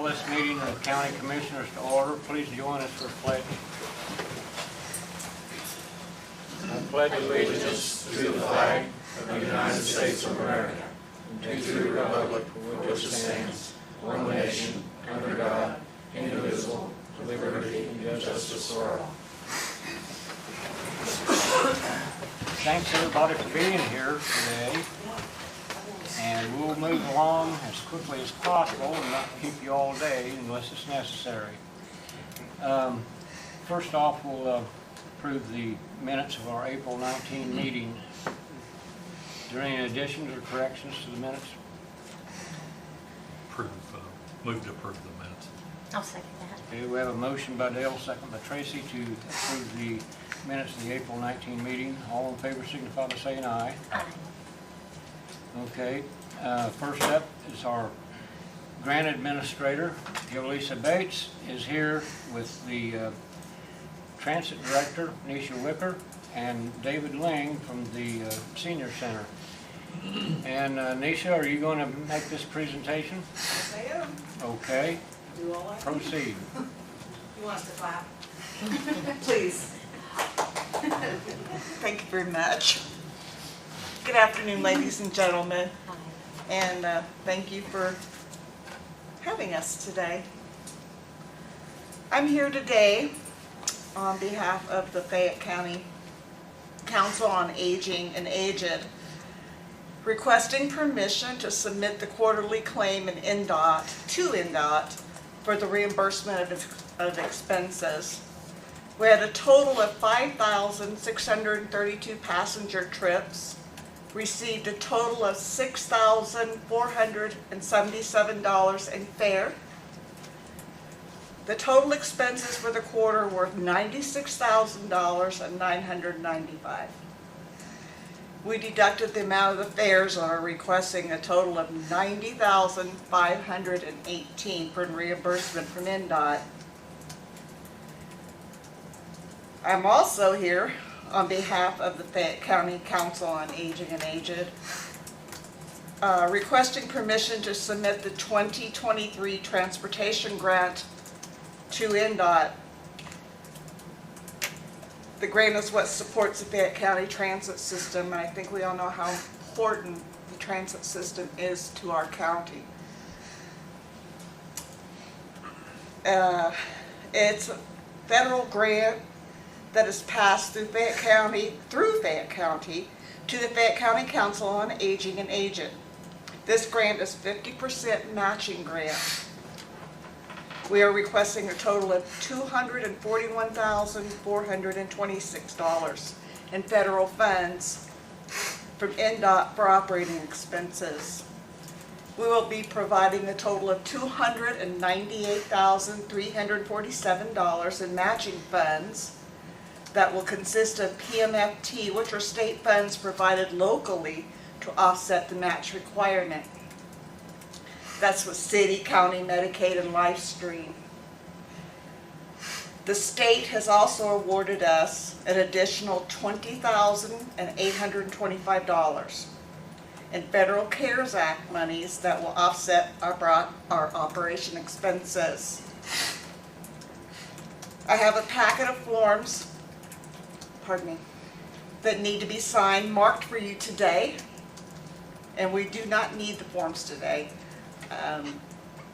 call this meeting of the County Commissioners to order. Please join us for a pledge. I pledge allegiance to the flag of the United States of America and to the republic for which it stands, one nation, under God, indivisible, with liberty and justice for all. Thanks everybody for being here today. And we'll move along as quickly as possible and not keep you all day unless it's necessary. First off, we'll approve the minutes of our April 19 meeting. Is there any additions or corrections to the minutes? Move to approve the minutes. I'll second that. Okay, we have a motion by Dale, second by Tracy to approve the minutes of the April 19 meeting. All in favor signify by saying aye. Aye. Okay, first up is our grant administrator, Jolisa Bates, is here with the transit director, Nisha Wicker, and David Ling from the senior center. And Nisha, are you going to make this presentation? Yes, I am. Okay, Do all I can. proceed. You want us to clap? Please. Thank you very much. Good afternoon, ladies and gentlemen, Aye. and thank you for having us today. I'm here today on behalf of the Fayette County Council on Aging and Aged, requesting permission to submit the quarterly claim to NDOT for the reimbursement of expenses. We had a total of 5,632 passenger trips, received a total of $6,477 in fare. The total expenses for the quarter were $96,995. We deducted the amount of the fares and are requesting a total of $90,518 for reimbursement from NDOT. I'm also here on behalf of the Fayette County Council on Aging and Aged, requesting permission to submit the 2023 transportation grant to NDOT. The grant is what supports the Fayette County transit system, and I think we all know how important the transit system is to our county. It's a federal grant that is passed through Fayette County to the Fayette County Council on Aging and Aged. This grant is 50% matching grant. We are requesting a total of $241,426 in federal funds from NDOT for operating expenses. We will be providing a total of $298,347 in matching funds that will consist of PMFT, which are state funds provided locally to offset the match requirement. That's with city, county, Medicaid, and LifeStream. The state has also awarded us an additional $20,825 in Federal CARES Act monies that will offset our operation expenses. I have a packet of forms, that need to be signed, marked for you today, and we do not need the forms today.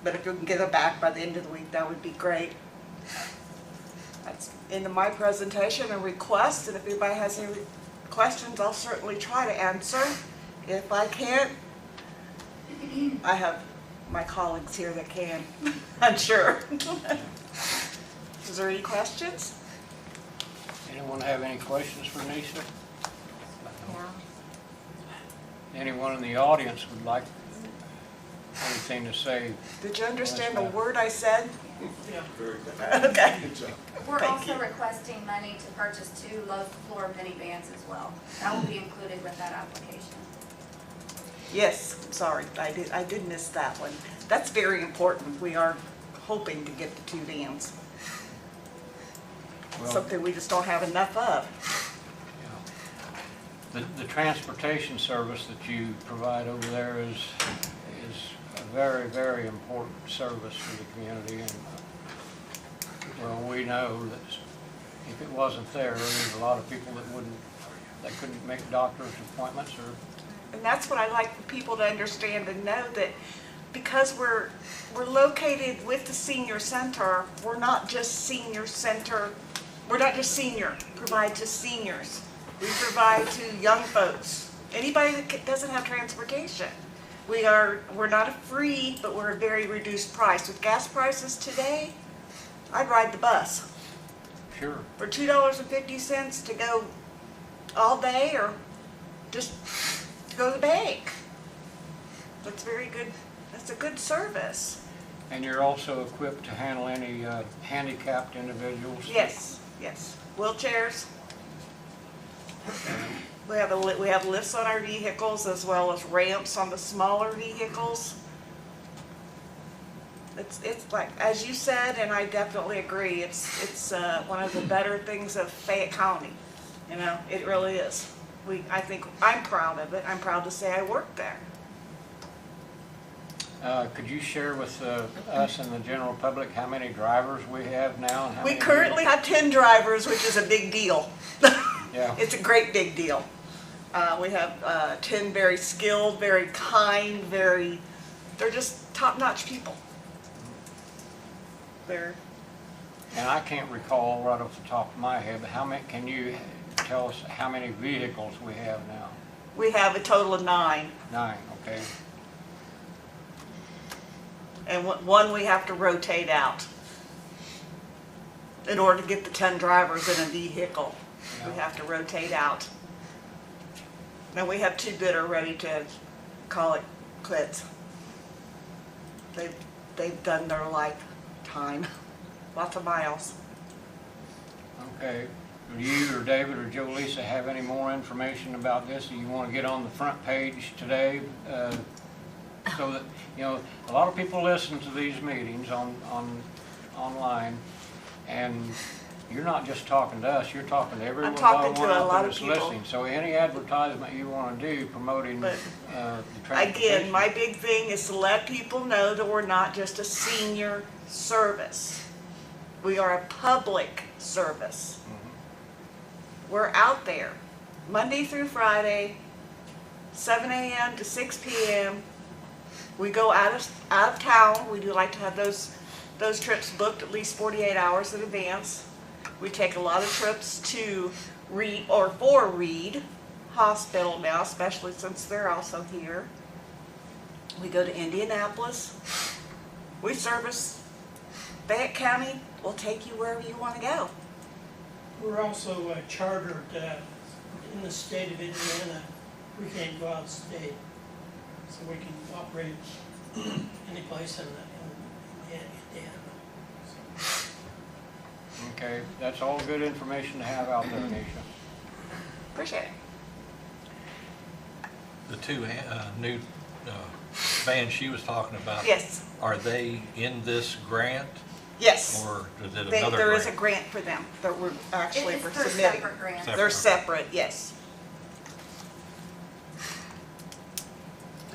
But if you can get them back by the end of the week, that would be great. That's into my presentation and request, and if anybody has any questions, I'll certainly try to answer. If I can't, I have my colleagues here that can, I'm sure. Is there any questions? Anyone have any questions for Nisha? Yeah. Anyone in the audience would like anything to say? Did you understand a word I said? Yeah. Very good. Okay. Good job. We're Thank also you. requesting money to purchase 2 low-floor minivans as well. That will be included with that application. Yes, sorry, I did miss that one. That's very important. We are hoping to get the 2 vans. Well, Something we just don't have enough of. The transportation service that you provide over there is very, very important service for the community, and, well, we know that if it wasn't there, there's a lot of people that couldn't make doctor's appointments or. And that's what I like for people to understand and know, that because we're located with the senior center, we're not just senior center, we're not just provide to seniors. We provide to young folks, anybody that doesn't have transportation. We're not a free, but we're a very reduced price. With gas prices today, I'd ride the bus Sure. for $2.50 to go all day, or just to go to the bank. That's very good. That's a good service. And you're also equipped to handle any handicapped individuals? Yes, yes. Wheelchairs. We have lifts on our vehicles as well as ramps on the smaller vehicles. It's like, as you said, and I definitely agree, it's one of the better things of Fayette County. You know, it really is. I think I'm proud of it. I'm proud to say I worked there. Could you share with us and the general public how many drivers we have now? And how We many currently have 10 drivers, which is a big deal. Yeah. It's a great big deal. We have 10 very skilled, very kind, they're just top-notch people. And I can't recall right off the top of my head, but can you tell us how many vehicles we have now? We have a total of 9. 9, okay. And one we have to rotate out in order to get the 10 drivers in a vehicle. We Yeah. have to rotate out. And we have 2 that are ready to call it quits. They've done their lifetime, lots of miles. Okay. Do you or David or Joe Lisa have any more information about this? Do you want to get on the front page today? So that, you know, a lot of people listen to these meetings online, and you're not just talking to us, you're talking to everyone talking to a out lot there of that's people. listening. So any advertisement you want to do promoting the But transportation. Again, my big thing is to let people know that we're not just a senior service. We are a public service. We're out there, Monday through Friday, 7 a.m. to 6 p.m. We go out of town. We do like to have those trips booked at least 48 hours in advance. We take a lot of trips to for Reed Hospital now, especially since they're also here. We go to Indianapolis. We service Fayette County. We'll take you wherever you want to go. We're also chartered in the state of Indiana. We can't go out of state, so we can operate any place in Indiana. Okay, that's all good information to have out there, Nisha. Appreciate it. The 2 new vans she was talking about. Yes, Are they in this grant, yes. or is it another grant? There is a grant for them that we're actually It's for for submitting. separate grants. Separate. They're separate, yes.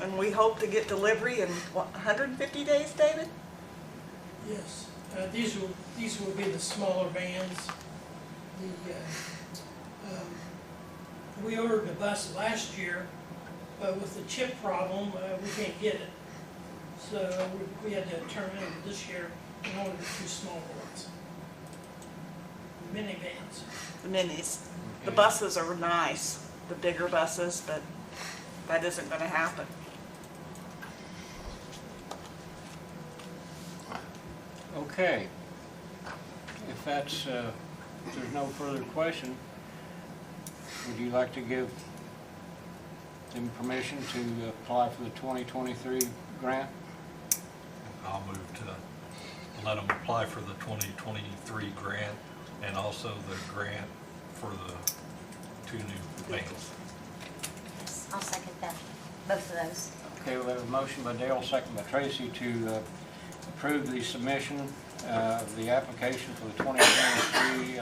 And we hope to get delivery in, 150 days, David? Yes, these will be the smaller vans. We ordered a bus last year, but with the chip problem, we can't get it. So we had to turn it over this year and order 2 smaller ones. Minivans. The minis. The Okay. buses are nice, the bigger buses, but that isn't gonna happen. Okay. If there's no further question, would you like to give them permission to apply for the 2023 grant? I'll move to let them apply for the 2023 grant and also the grant for the 2 new vans. Yes, I'll second that, both of those. Okay, we have a motion by Dale, second by Tracy to approve the submission of the application for the 2023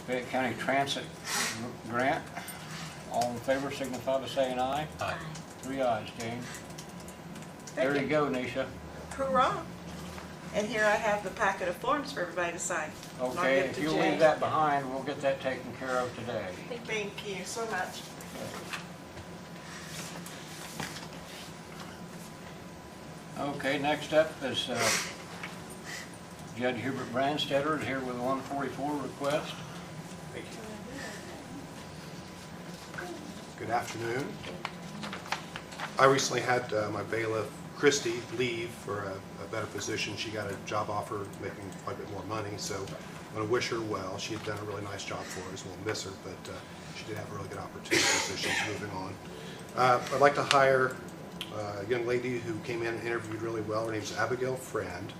Fayette County Transit Grant. All in favor signify by saying aye. Aye. 3 ayes, Jane. There you go, Nisha. Hoorah. And here I have the packet of forms for everybody to sign. And I'll Okay, give if to you'll Jay. leave that behind, we'll get that taken care of today. Thank you so much. Okay, next up is Judge Hubert Brandstetter is here with a 144 request. Thank you. Good afternoon. I recently had my bailiff, Christy, leave for a better position. She got a job offer making quite a bit more money, so I want to wish her well. She had done a really nice job for us. We'll miss her, but she did have a really good opportunity, so she's moving on. I'd like to hire a young lady who came in and interviewed really well. Her name's Abigail Friend.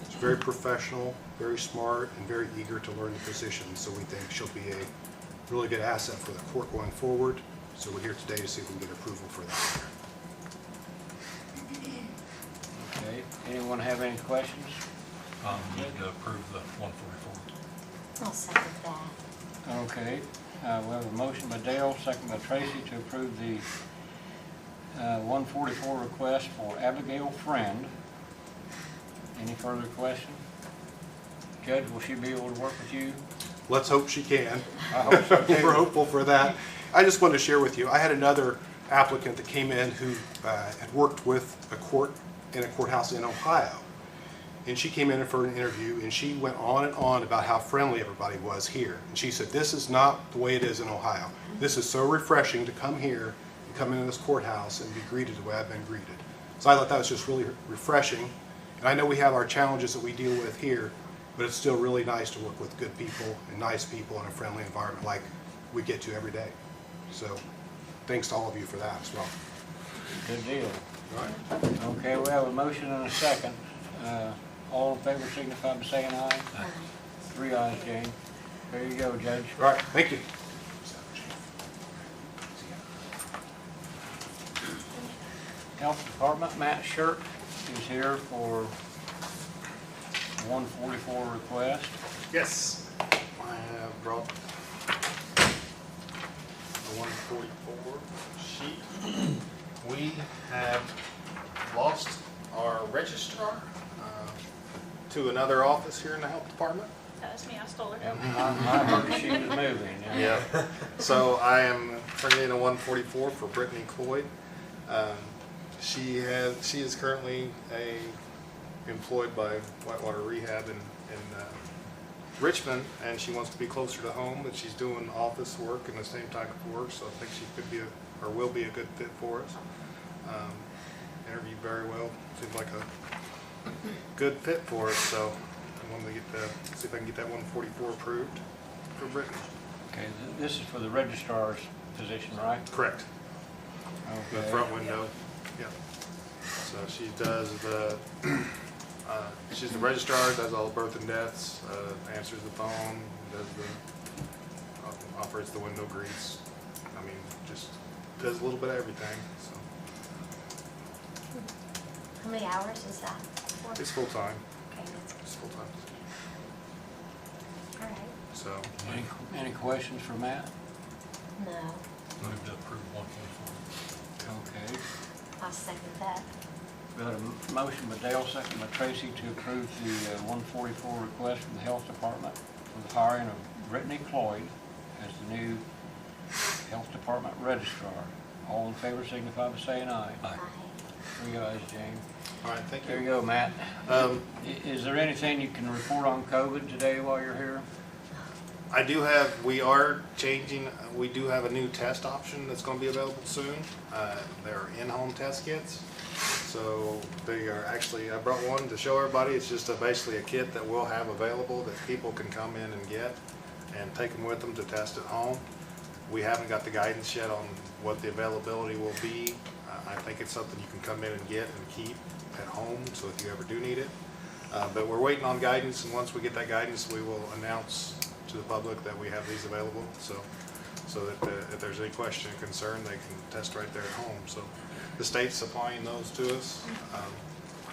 She's very professional, very smart, and very eager to learn the position, so we think she'll be a really good asset for the court going forward. So we're here today to see if we can get approval for that. Okay, anyone have any questions? Need to approve the 144. I'll second that. Okay, we have a motion by Dale, second by Tracy to approve the 144 request for Abigail Friend. Any further question? Judge, will she be able to work with you? Let's hope she can. I hope so too. We're hopeful for that. I just wanted to share with you, I had another applicant that came in who had worked with a court in a courthouse in Ohio. And she came in for an interview and she went on and on about how friendly everybody was here. And she said, this is not the way it is in Ohio. This is so refreshing to come here and come into this courthouse and be greeted the way I've been greeted. So I thought that was just really refreshing. And I know we have our challenges that we deal with here, but it's still really nice to work with good people and nice people in a friendly environment like we get to every day. So thanks to all of you for that as well. Good deal. All right. Okay, we have a motion and a second. All in favor signify by saying aye. Aye. 3 ayes, Jane. There you go, Judge. All right, thank you. Health Department, Matt Shirk is here for 144 request. Yes, I have brought the 144 sheet. We have lost our registrar to another office here in the health department. That was me, I stole her. And I heard she was moving. Yeah. So I am turning in a 144 for Brittany Cloyd. She is currently employed by Whitewater Rehab in Richmond, and she wants to be closer to home, but she's doing office work and the same type of work, so I think she could be or will be a good fit for us. Interviewed very well, seems like a good fit for us, so I wanted to see if I can get that 144 approved for Brittany. Okay, this is for the registrar's position, right? Correct. The Okay. front window, yeah. So she does she's the registrar, does all the birth and deaths, answers the phone, does operates the window, greets. I mean, just does a little bit of everything, so. How many hours is that? It's full time, Okay, that's good. it's full time, All right. so. Any questions for Matt? No, Move to approve 144. Okay. I'll second that. We got a motion by Dale, second by Tracy to approve the 144 request from the Health Department for the hiring of Brittany Cloyd as the new Health Department Registrar. All in favor signify by saying aye. Aye. 3 ayes, Jane. All right, thank There you you. go, Matt. Is there anything you can report on COVID today while you're here? We are changing, we do have a new test option that's going to be available soon. They're in-home test kits. So they are actually, I brought one to show everybody. It's just basically a kit that we'll have available that people can come in and get and take them with them to test at home. We haven't got the guidance yet on what the availability will be. I think it's something you can come in and get and keep at home, so if you ever do need it. But we're waiting on guidance, and once we get that guidance, we will announce to the public that we have these available, so that if there's any question or concern, they can test right there at home. So the state's supplying those to us,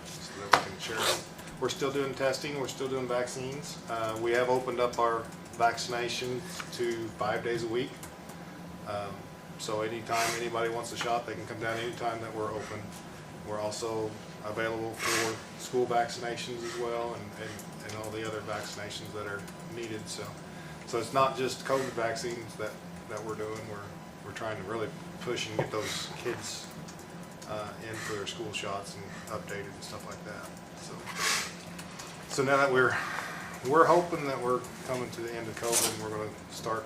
so that we can share them. We're still doing testing, we're still doing vaccines. We have opened up our vaccination to 5 days a week. So anytime anybody wants a shot, they can come down anytime that we're open. We're also available for school vaccinations as well, and all the other vaccinations that are needed. So it's not just COVID vaccines that we're doing. We're trying to really push and get those kids in for their school shots and updated and stuff like that. So now that we're hoping that we're coming to the end of COVID, and we're going to start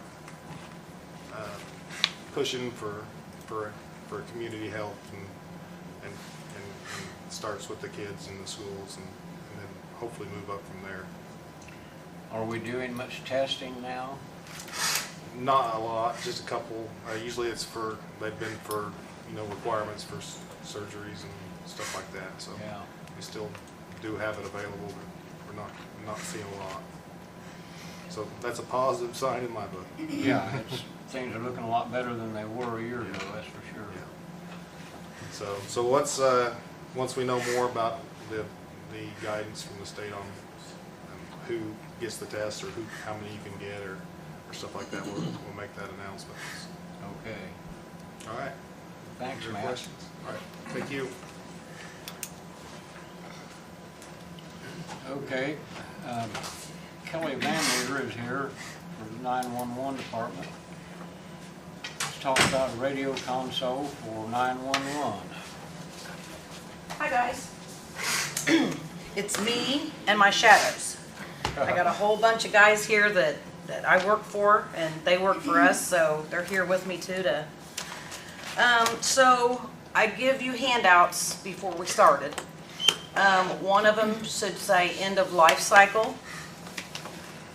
pushing for community health, and starts with the kids in the schools, and then hopefully move up from there. Are we doing much testing now? Not a lot, just a couple. Usually they've been for, requirements for surgeries and stuff like that. So Yeah. we still do have it available, but we're not seeing a lot. So that's a positive sign in my book. Yeah, things are looking a lot better than they were a year ago, that's for sure. So once we know more about the guidance from the state on who gets the test, or how many you can get, or stuff like that, we'll make that announcement. Okay. All right. Thanks, Any Matt. questions? All right. Thank you. Okay. Kelly Van Meter is here for the 911 department. Let's talk about a radio console for 911. Hi guys. It's me and my shadows. I got a whole bunch of guys here that I work for, and they work for us, so they're here with me too. So I give you handouts before we started. One of them should say end of life cycle,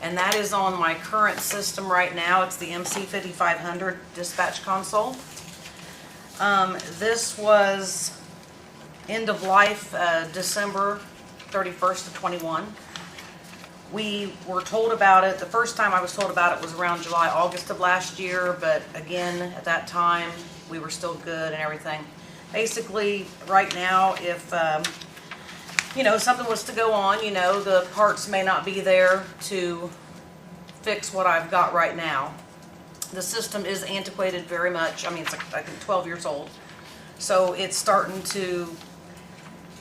and that is on my current system right now. It's the MC5500 dispatch console. This was end of life December 31st of 21. We were told about it, the first time I was told about it was around July, August of last year, but again, at that time, we were still good and everything. Basically, right now, if, something was to go on, the parts may not be there to fix what I've got right now. The system is antiquated very much. I mean, it's like 12 years old. So it's starting to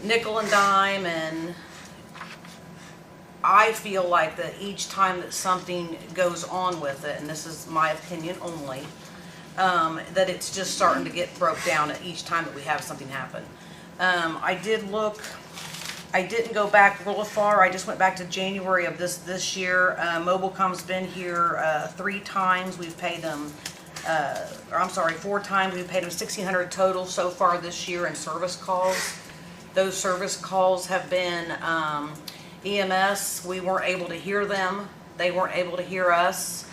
nickel and dime, and I feel like that each time that something goes on with it, and this is my opinion only, that it's just starting to get broke down at each time that we have something happen. I didn't go back real far. I just went back to January of this year. Mobilecom's been here 3 times. We've paid them, 4 times. We've paid them $1,600 total so far this year in service calls. Those service calls have been EMS. We weren't able to hear them. They weren't able to hear us.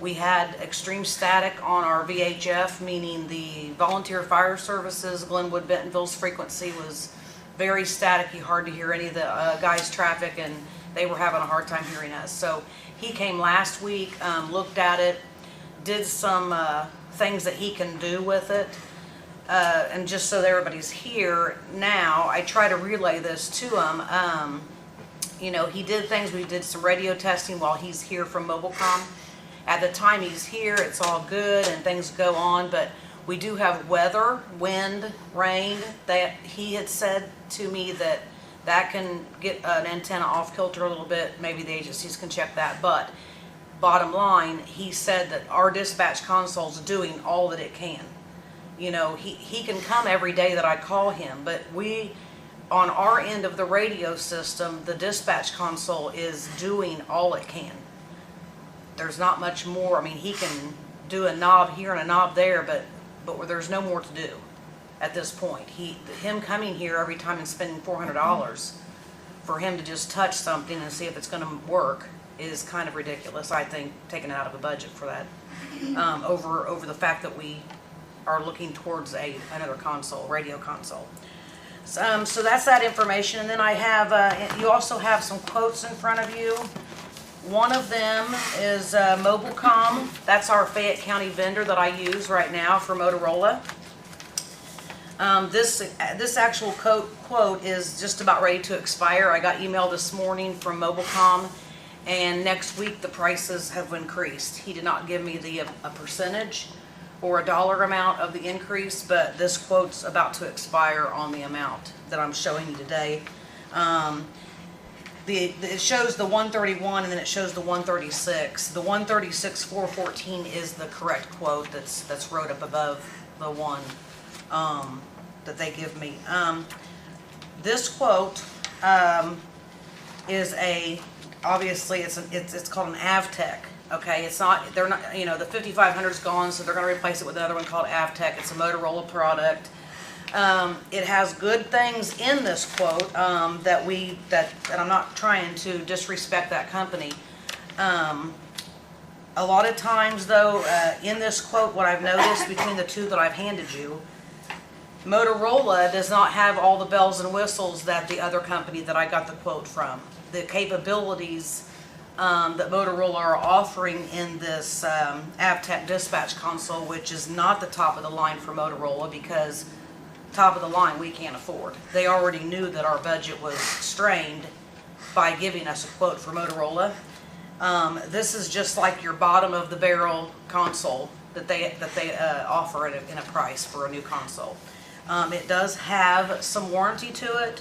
We had extreme static on our VHF, meaning the volunteer fire services, Glenwood, Bentonville's frequency was very staticky, hard to hear any of the guys' traffic, and they were having a hard time hearing us. So he came last week, looked at it, did some things that he can do with it. And just so that everybody's here now, I try to relay this to him. He did things. We did some radio testing while he's here from Mobilecom. At the time he's here, it's all good and things go on, but we do have weather, wind, rain, that he had said to me that can get an antenna off kilter a little bit. Maybe the agencies can check that, but bottom line, he said that our dispatch console's doing all that it can. He can come every day that I call him, but on our end of the radio system, the dispatch console is doing all it can. There's not much more. I mean, he can do a knob here and a knob there, but there's no more to do at this point. Him coming here every time and spending $400 for him to just touch something and see if it's going to work is kind of ridiculous, I think, taking it out of a budget for that, over the fact that we are looking towards another console, radio console. So that's that information, and then I have, you also have some quotes in front of you. One of them is Mobilecom. That's our Fayette County vendor that I use right now for Motorola. This actual quote is just about ready to expire. I got email this morning from Mobilecom, and next week the prices have increased. He did not give me a percentage or a dollar amount of the increase, but this quote's about to expire on the amount that I'm showing you today. It shows the 131 and then it shows the 136. The 136,414 is the correct quote that's wrote up above the one that they give me. This quote is obviously it's called an Avtech. Okay, they're not, the 5500's gone, so they're gonna replace it with another one called Avtech. It's a Motorola product. It has good things in this quote, and I'm not trying to disrespect that company. A lot of times though, in this quote, what I've noticed between the two that I've handed you, Motorola does not have all the bells and whistles that the other company that I got the quote from. The capabilities that Motorola are offering in this Avtech dispatch console, which is not the top of the line for Motorola, because top of the line we can't afford. They already knew that our budget was strained by giving us a quote for Motorola. This is just like your bottom of the barrel console that they offer in a price for a new console. It does have some warranty to it.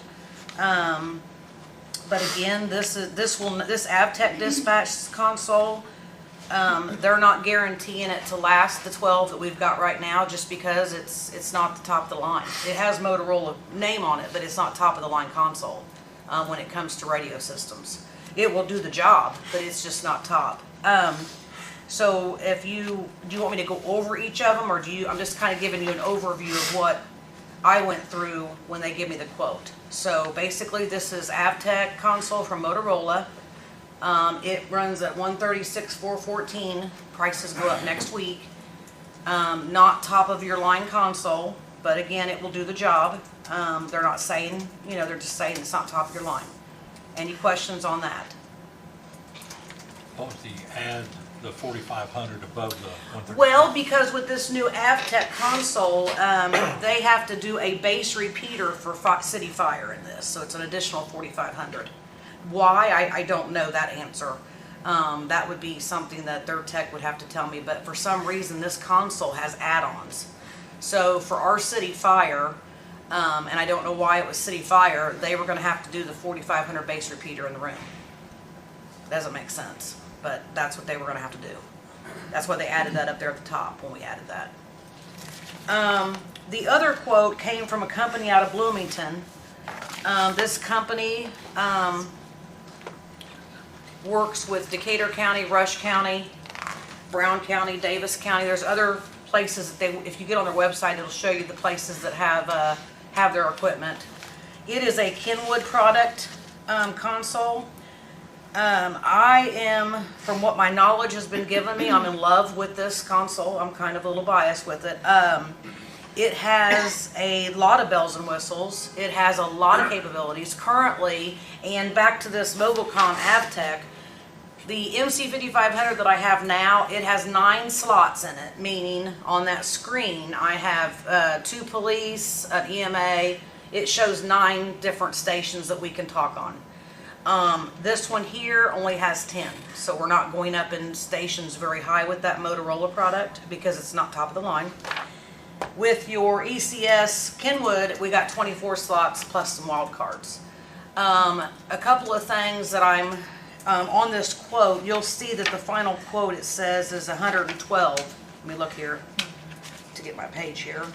But again, this Avtech dispatch console, they're not guaranteeing it to last the 12 that we've got right now, just because it's not the top of the line. It has Motorola name on it, but it's not top of the line console when it comes to radio systems. It will do the job, but it's just not top. So do you want me to go over each of them, or I'm just kind of giving you an overview of what I went through when they give me the quote. So basically this is Avtech console from Motorola. It runs at $136,414. Prices go up next week. Not top of your line console, but again, it will do the job. They're not saying, they're just saying it's not top of your line. Any questions on that? What was the add the 4,500 above the 130? Well, because with this new Avtech console, they have to do a base repeater for city fire in this, so it's an additional 4,500. Why? I don't know that answer. That would be something that their tech would have to tell me, but for some reason this console has add-ons. So for our city fire, and I don't know why it was city fire, they were going to have to do the 4,500 base repeater in the room. Doesn't make sense, but that's what they were going to have to do. That's why they added that up there at the top when we added that. The other quote came from a company out of Bloomington. This company works with Decatur County, Rush County, Brown County, Davis County. There's other places that if you get on their website, it'll show you the places that have their equipment. It is a Kenwood product console. I am, from what my knowledge has been given me, I'm in love with this console. I'm kind of a little biased with it. It has a lot of bells and whistles. It has a lot of capabilities currently. And back to this Mobilcom Avtech, the MC5500 that I have now, it has 9 slots in it, meaning on that screen I have 2 police, an EMA. It shows 9 different stations that we can talk on. This one here only has 10, so we're not going up in stations very high with that Motorola product because it's not top of the line. With your ECS Kenwood, we got 24 slots plus some wild cards. A couple of things that I'm on this quote, you'll see that the final quote it says is 112. Let me look here to get my page here.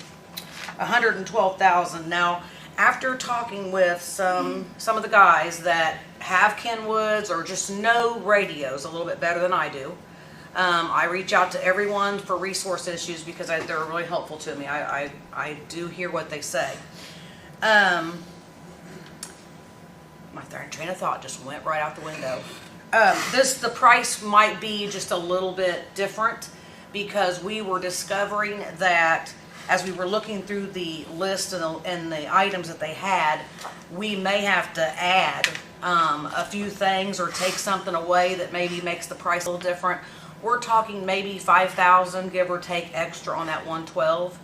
112,000. Now, after talking with some of the guys that have Kenwoods or just know radios a little bit better than I do, I reach out to everyone for resource issues because they're really helpful to me. I do hear what they say. My train of thought just went right out the window. The price might be just a little bit different because we were discovering that as we were looking through the list and the items that they had, we may have to add a few things or take something away that maybe makes the price a little different. We're talking maybe 5,000, give or take, extra on that 112.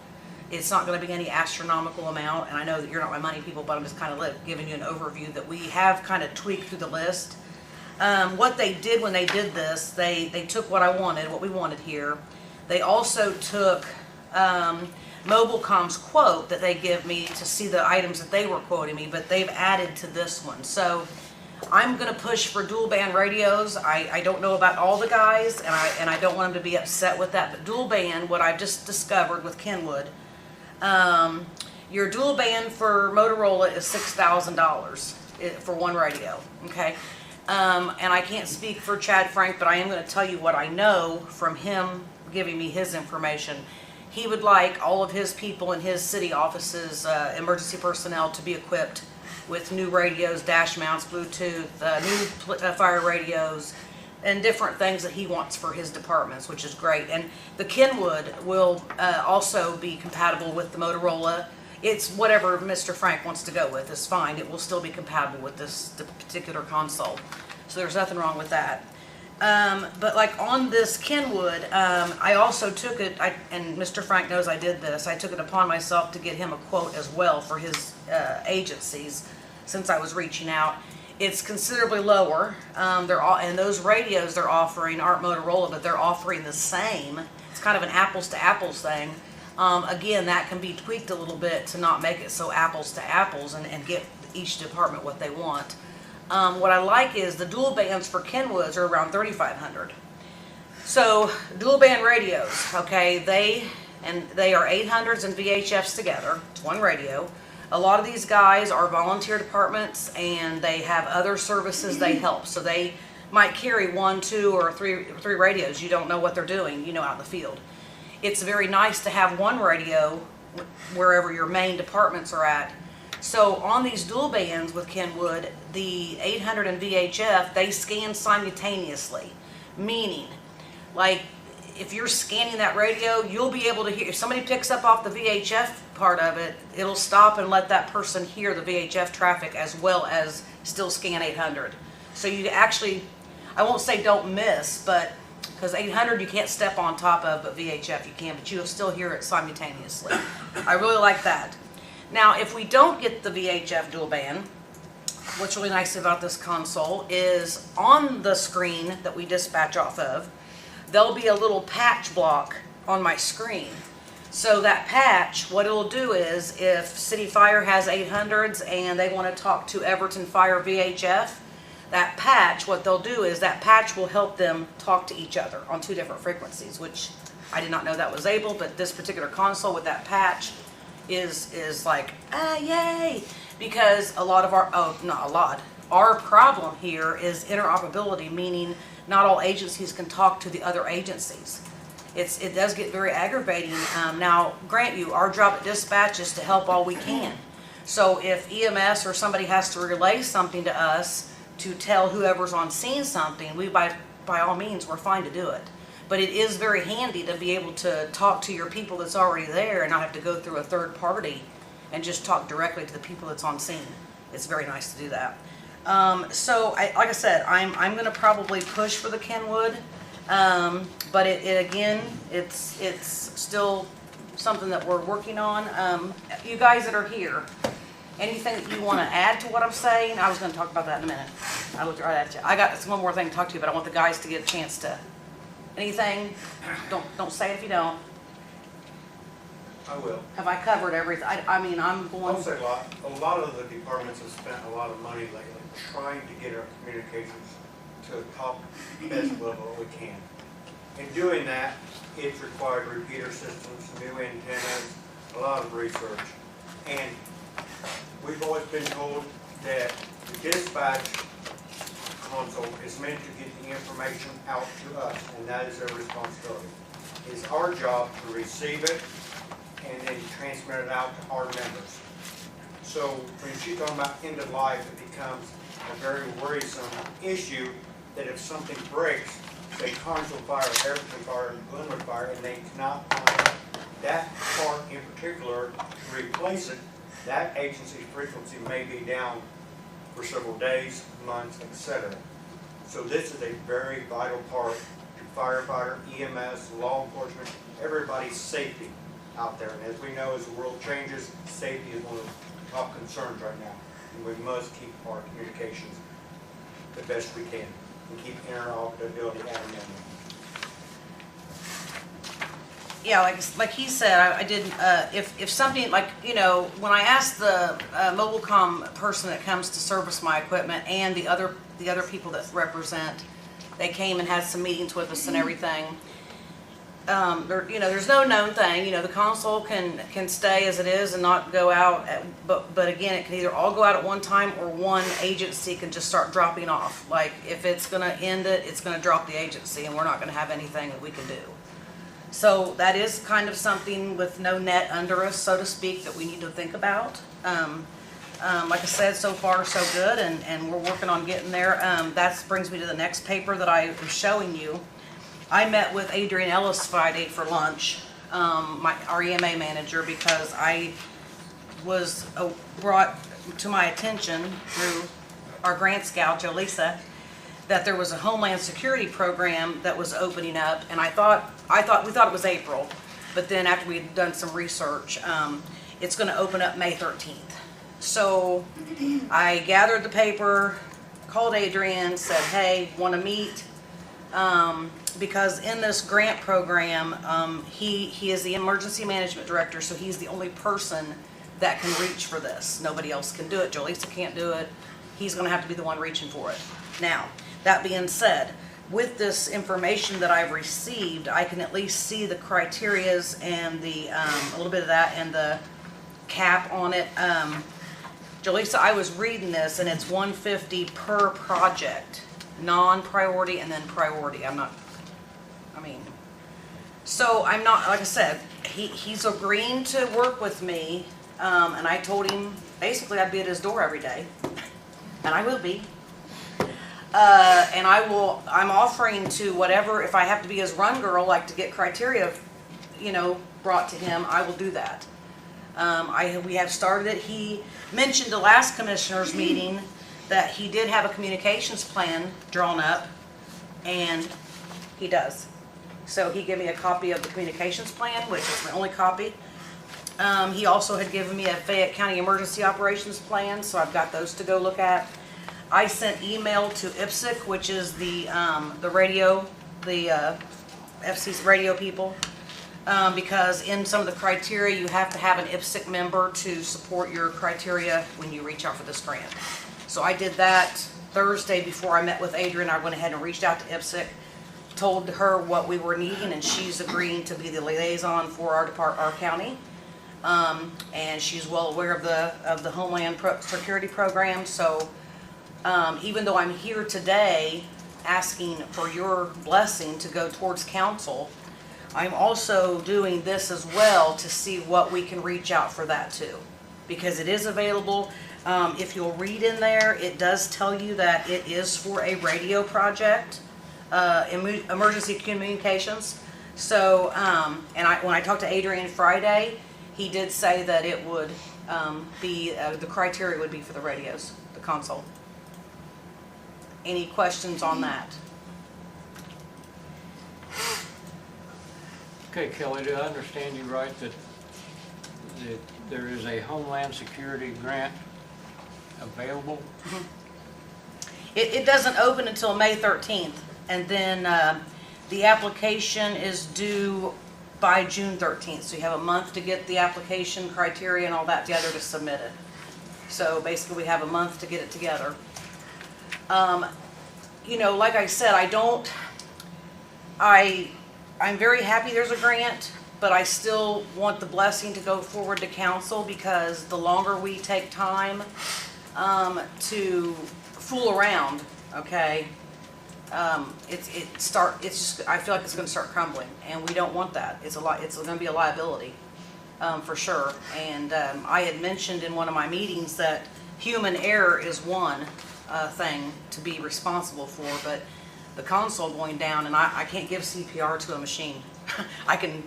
It's not going to be any astronomical amount, and I know that you're not my money people, but I'm just kind of giving you an overview that we have kind of tweaked through the list. What they did when they did this, they took what we wanted here. They also took Mobilecom's quote that they give me to see the items that they were quoting me, but they've added to this one. So I'm gonna push for dual band radios. I don't know about all the guys, and I don't want them to be upset with that, but dual band, what I've just discovered with Kenwood, your dual band for Motorola is $6,000 for one radio, okay? And I can't speak for Chad Frank, but I am gonna tell you what I know from him giving me his information. He would like all of his people in his city offices, emergency personnel, to be equipped with new radios, dash mounts, Bluetooth, new fire radios, and different things that he wants for his departments, which is great. And the Kenwood will also be compatible with the Motorola. It's whatever Mr. Frank wants to go with is fine. It will still be compatible with this particular console. So there's nothing wrong with that. But like on this Kenwood, I also took it, and Mr. Frank knows I did this, I took it upon myself to get him a quote as well for his agencies since I was reaching out. It's considerably lower. And those radios they're offering aren't Motorola, but they're offering the same. It's kind of an apples to apples thing. Again, that can be tweaked a little bit to not make it so apples to apples and get each department what they want. What I like is the dual bands for Kenwoods are around $3,500. So dual band radios, okay, they are 800s and VHFs together. It's one radio. A lot of these guys are volunteer departments and they have other services they help. So they might carry 1, 2, or three radios. You don't know what they're doing, out in the field. It's very nice to have one radio wherever your main departments are at. So on these dual bands with Kenwood, the 800 and VHF, they scan simultaneously. Meaning, like, if you're scanning that radio, you'll be able to hear, if somebody picks up off the VHF part of it, it'll stop and let that person hear the VHF traffic as well as still scan 800. So you actually, I won't say don't miss, but, because 800 you can't step on top of, but VHF you can, but you'll still hear it simultaneously. I really like that. Now, if we don't get the VHF dual band, what's really nice about this console is on the screen that we dispatch off of, there'll be a little patch block on my screen. So that patch, what it'll do is, if City Fire has 800s and they want to talk to Everton Fire VHF, that patch, what they'll do is that patch will help them talk to each other on 2 different frequencies, which I did not know that was able, but this particular console with that patch is like, yay! Because a lot of our problem here is interoperability, meaning not all agencies can talk to the other agencies. It does get very aggravating. Now, grant you, our job at dispatch is to help all we can. So if EMS or somebody has to relay something to us to tell whoever's on scene something, we by all means, we're fine to do it. But it is very handy to be able to talk to your people that's already there and not have to go through a third party and just talk directly to the people that's on scene. It's very nice to do that. Like I said, I'm going to probably push for the Kenwood, but it's still something that we're working on. You guys that are here, anything that you want to add to what I'm saying? I was going to talk about that in a minute. I looked right at you. I got one more thing to talk to you, but I want the guys to get a chance to. Anything? Don't say it if you don't. I will. Have I covered everything? I'm going. I'll say a lot of the departments have spent a lot of money lately trying to get our communications to a top best level we can. In doing that, it's required repeater systems, new antennas, a lot of research. And we've always been told that the dispatch console is meant to get the information out to us, and that is their responsibility. It's our job to receive it and then transmit it out to our members. So when she's talking about end of life, it becomes a very worrisome issue that if something breaks, say Consul Fire, Everton Fire, and Glenwood Fire, and they cannot find that part in particular to replace it, that agency's frequency may be down for several days, months, etc. So this is a very vital part to firefighter, EMS, law enforcement, everybody's safety out there. And as we know, as the world changes, safety is one of the top concerns right now. And we must keep our communications the best we can and keep interoperability at a minimum. yeah, like he said, I didn't, if something, like, you know, when I asked the Mobilecom person that comes to service my equipment and the other people that represent, they came and had some meetings with us and everything. You know, there's no known thing, you know, the console can stay as it is and not go out, but again, it can either all go out at one time or one agency can just start dropping off. Like, if it's gonna end it, it's gonna drop the agency and we're not gonna have anything that we can do. So that is kind of something with no net under us, so to speak, that we need to think about. Like I said, so far so good, and we're working on getting there. That brings me to the next paper that I was showing you. I met with Adrian Ellis Friday for lunch, our EMA manager, because I was brought to my attention through our grant scout, Jolisa, that there was a Homeland Security program that was opening up, and we thought it was April, but then after we had done some research, it's going to open up May 13th. So I gathered the paper, called Adrian, said, hey, want to meet? Because in this grant program, he is the emergency management director, so he's the only person that can reach for this. Nobody else can do it. Jolisa can't do it. He's going to have to be the one reaching for it. Now, that being said, with this information that I've received, I can at least see the criterias and the a little bit of that and the cap on it. Jolisa, I was reading this, and it's $150 per project, non-priority and then priority. So I'm not, like I said, he's agreeing to work with me, and I told him basically I'd be at his door every day, and I will be. And I'm offering to whatever, if I have to be his run girl, like to get criteria, you know, brought to him, I will do that. We have started it. He mentioned the last commissioners meeting that he did have a communications plan drawn up, and he does. So he gave me a copy of the communications plan, which is my only copy. He also had given me a Fayette County Emergency Operations Plan, so I've got those to go look at. I sent email to IPSC, which is the radio, the FC's radio people, because in some of the criteria, you have to have an IPSC member to support your criteria when you reach out for this grant. So I did that Thursday before I met with Adrian. I went ahead and reached out to IPSC, told her what we were needing, and she's agreeing to be the liaison for our county. And she's well aware of the Homeland Security program. So even though I'm here today asking for your blessing to go towards council, I'm also doing this as well to see what we can reach out for that too, because it is available. If you'll read in there, it does tell you that it is for a radio project, emergency communications. So, and when I talked to Adrian Friday, he did say that it would be, the criteria would be for the radios, the console. Any questions on that? Okay, Kelly, do I understand you right that there is a Homeland Security grant available? It doesn't open until May 13th, and then the application is due by June 13th. So you have a month to get the application criteria and all that together to submit it. So basically we have a month to get it together. You know, like I said, I'm very happy there's a grant, but I still want the blessing to go forward to council, because the longer we take time to fool around, okay, I feel like it's going to start crumbling, and we don't want that. It's going to be a liability for sure. And I had mentioned in one of my meetings that human error is one thing to be responsible for, but the console going down, and I can't give CPR to a machine. I can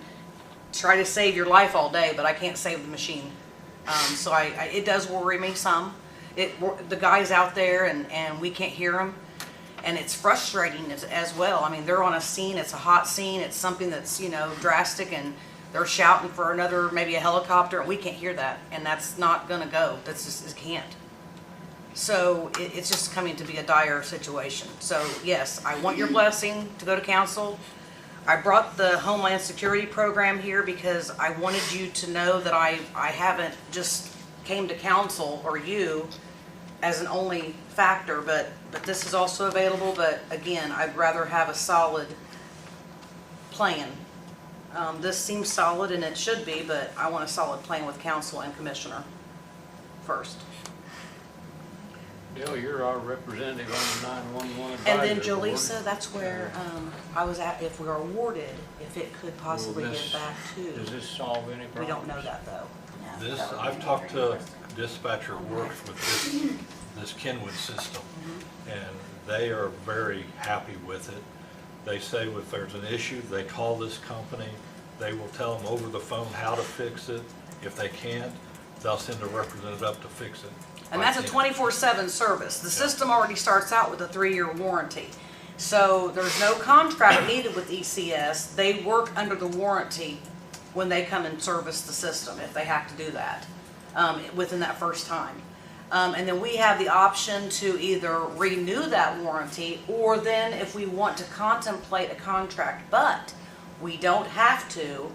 try to save your life all day, but I can't save the machine. So it does worry me some. The guys out there, and we can't hear them, and it's frustrating as well. I mean, they're on a scene, it's a hot scene, it's something that's, you know, drastic, and they're shouting for another, maybe a helicopter, and we can't hear that, and that's not gonna go. That's just, it can't. So it's just coming to be a dire situation. So yes, I want your blessing to go to council. I brought the Homeland Security program here because I wanted you to know that I haven't just came to council or you as an only factor, but this is also available, but again, I'd rather have a solid plan. This seems solid and it should be, but I want a solid plan with council and commissioner first. Dale, you're our representative on the 911 advisory And then board. Jaleesa, that's where I was at, if we are awarded, if it could possibly Will get this- back Does to. this solve any problems? We don't know that though. No, This, that would be I've talked to very dispatcher works with this Kenwood system, and they are very happy with it. They say if there's an issue, they call this company, they will tell them over the phone how to fix it. If they can't, they'll send a representative up to fix it. And that's a 24/7 service. The system already starts out with a 3-year warranty. So there's no contract needed with ECS. They work under the warranty when they come and service the system, if they have to do that, within that first time. And then we have the option to either renew that warranty, or then if we want to contemplate a contract, but we don't have to,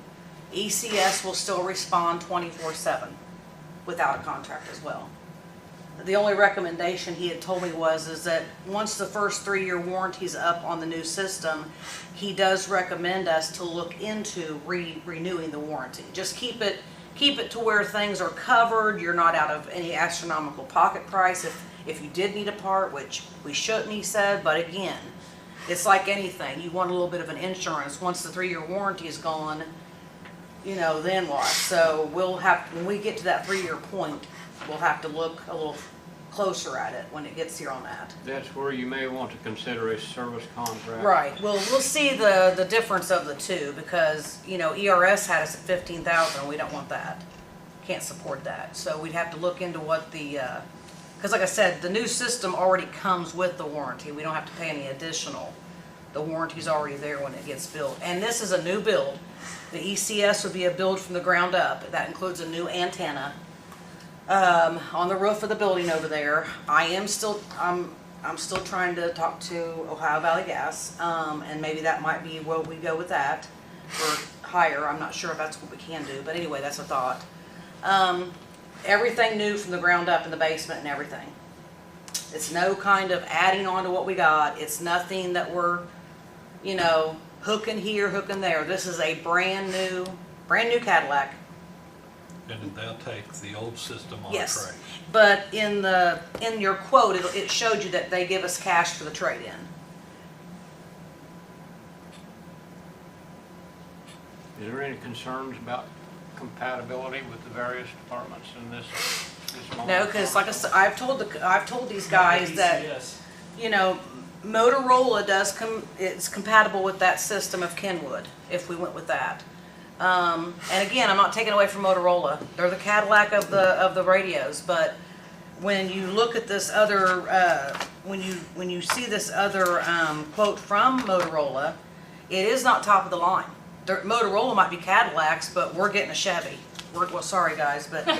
ECS will still respond 24/7 without a contract as well. The only recommendation he had told me is that once the first 3-year warranty's up on the new system, he does recommend us to look into renewing the warranty. Just keep it to where things are covered, you're not out of any astronomical pocket price if you did need a part, which we shouldn't, he said, but again, it's like anything, you want a little bit of an insurance. Once the 3-year warranty is gone, you know, then what? So we'll have, when we get to that 3-year point, we'll have to look a little closer at it when it gets here on that. That's where you may want to consider a service contract. Right, well, we'll see the difference of the two, because, you know, ERS had us at 15,000, and we don't want that. Can't support that, so we'd have to look into what the, because like I said, the new system already comes with the warranty, we don't have to pay any additional. The warranty's already there when it gets built, and this is a new build. The ECS would be a build from the ground up, that includes a new antenna on the roof of the building over there. I'm still trying to talk to Ohio Valley Gas, and maybe that might be where we go with that, or higher. I'm not sure if that's what we can do, but anyway, that's a thought. Everything new from the ground up in the basement and everything. It's no kind of adding on to what we got. It's nothing that we're, you know, hooking here, hooking there. This is a brand new Cadillac. And they'll take the old system on Yes, trade. but in your quote, it showed you that they give us cash for the trade-in. Is there any concerns about compatibility with the various departments in this moment? No, because like I said, I've told these guys that, you know, Motorola it's compatible with that system of Kenwood, if we went with that. And again, I'm not taking away from Motorola. They're the Cadillac of the radios, but when you look at this other, when you see this other quote from Motorola, it is not top of the line. Motorola might be Cadillacs, but we're getting a Chevy. Well, sorry guys, but we're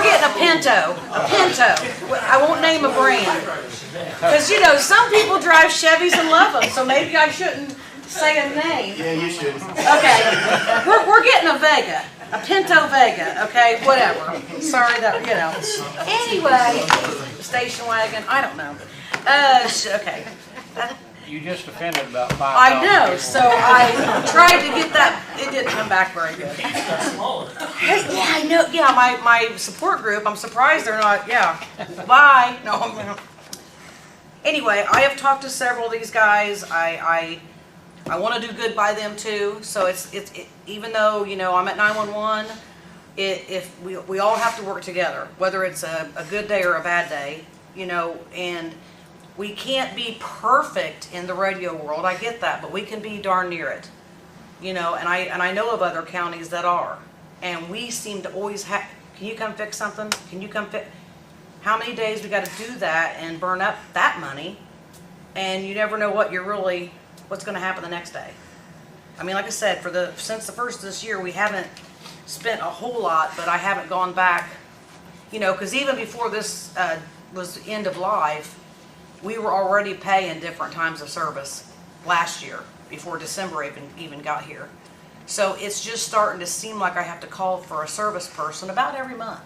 getting a Pinto. I won't name a brand, because you know some people drive Chevys and love them, so maybe I shouldn't say a name. Yeah, you should. Okay, we're getting a Vega, a Pinto Vega. Okay, whatever. Sorry that you know. Anyway, station wagon. I don't know. Okay. You just offended about 5,000 I know, people. so I tried to get that. It didn't come back very good. Hey, yeah, I know. Yeah, my support group. I'm surprised they're not. Yeah. Bye. No. Anyway, I have talked to several of these guys. I want to do good by them too. So it's even though you know I'm at 911, if we all have to work together, whether it's a good day or a bad day, you know, and we can't be perfect in the radio world. I get that, but we can be darn near it, you know. And I know of other counties that are, and we seem to always have. Can you come fix something? Can you come fix? How many days we got to do that and burn up that money, and you never know what's going to happen the next day. I mean, like I said, since the first of this year, we haven't spent a whole lot, but I haven't gone back, you know, because even before this was the end of life, we were already paying different times of service last year, before December even got here. So it's just starting to seem like I have to call for a service person about every month.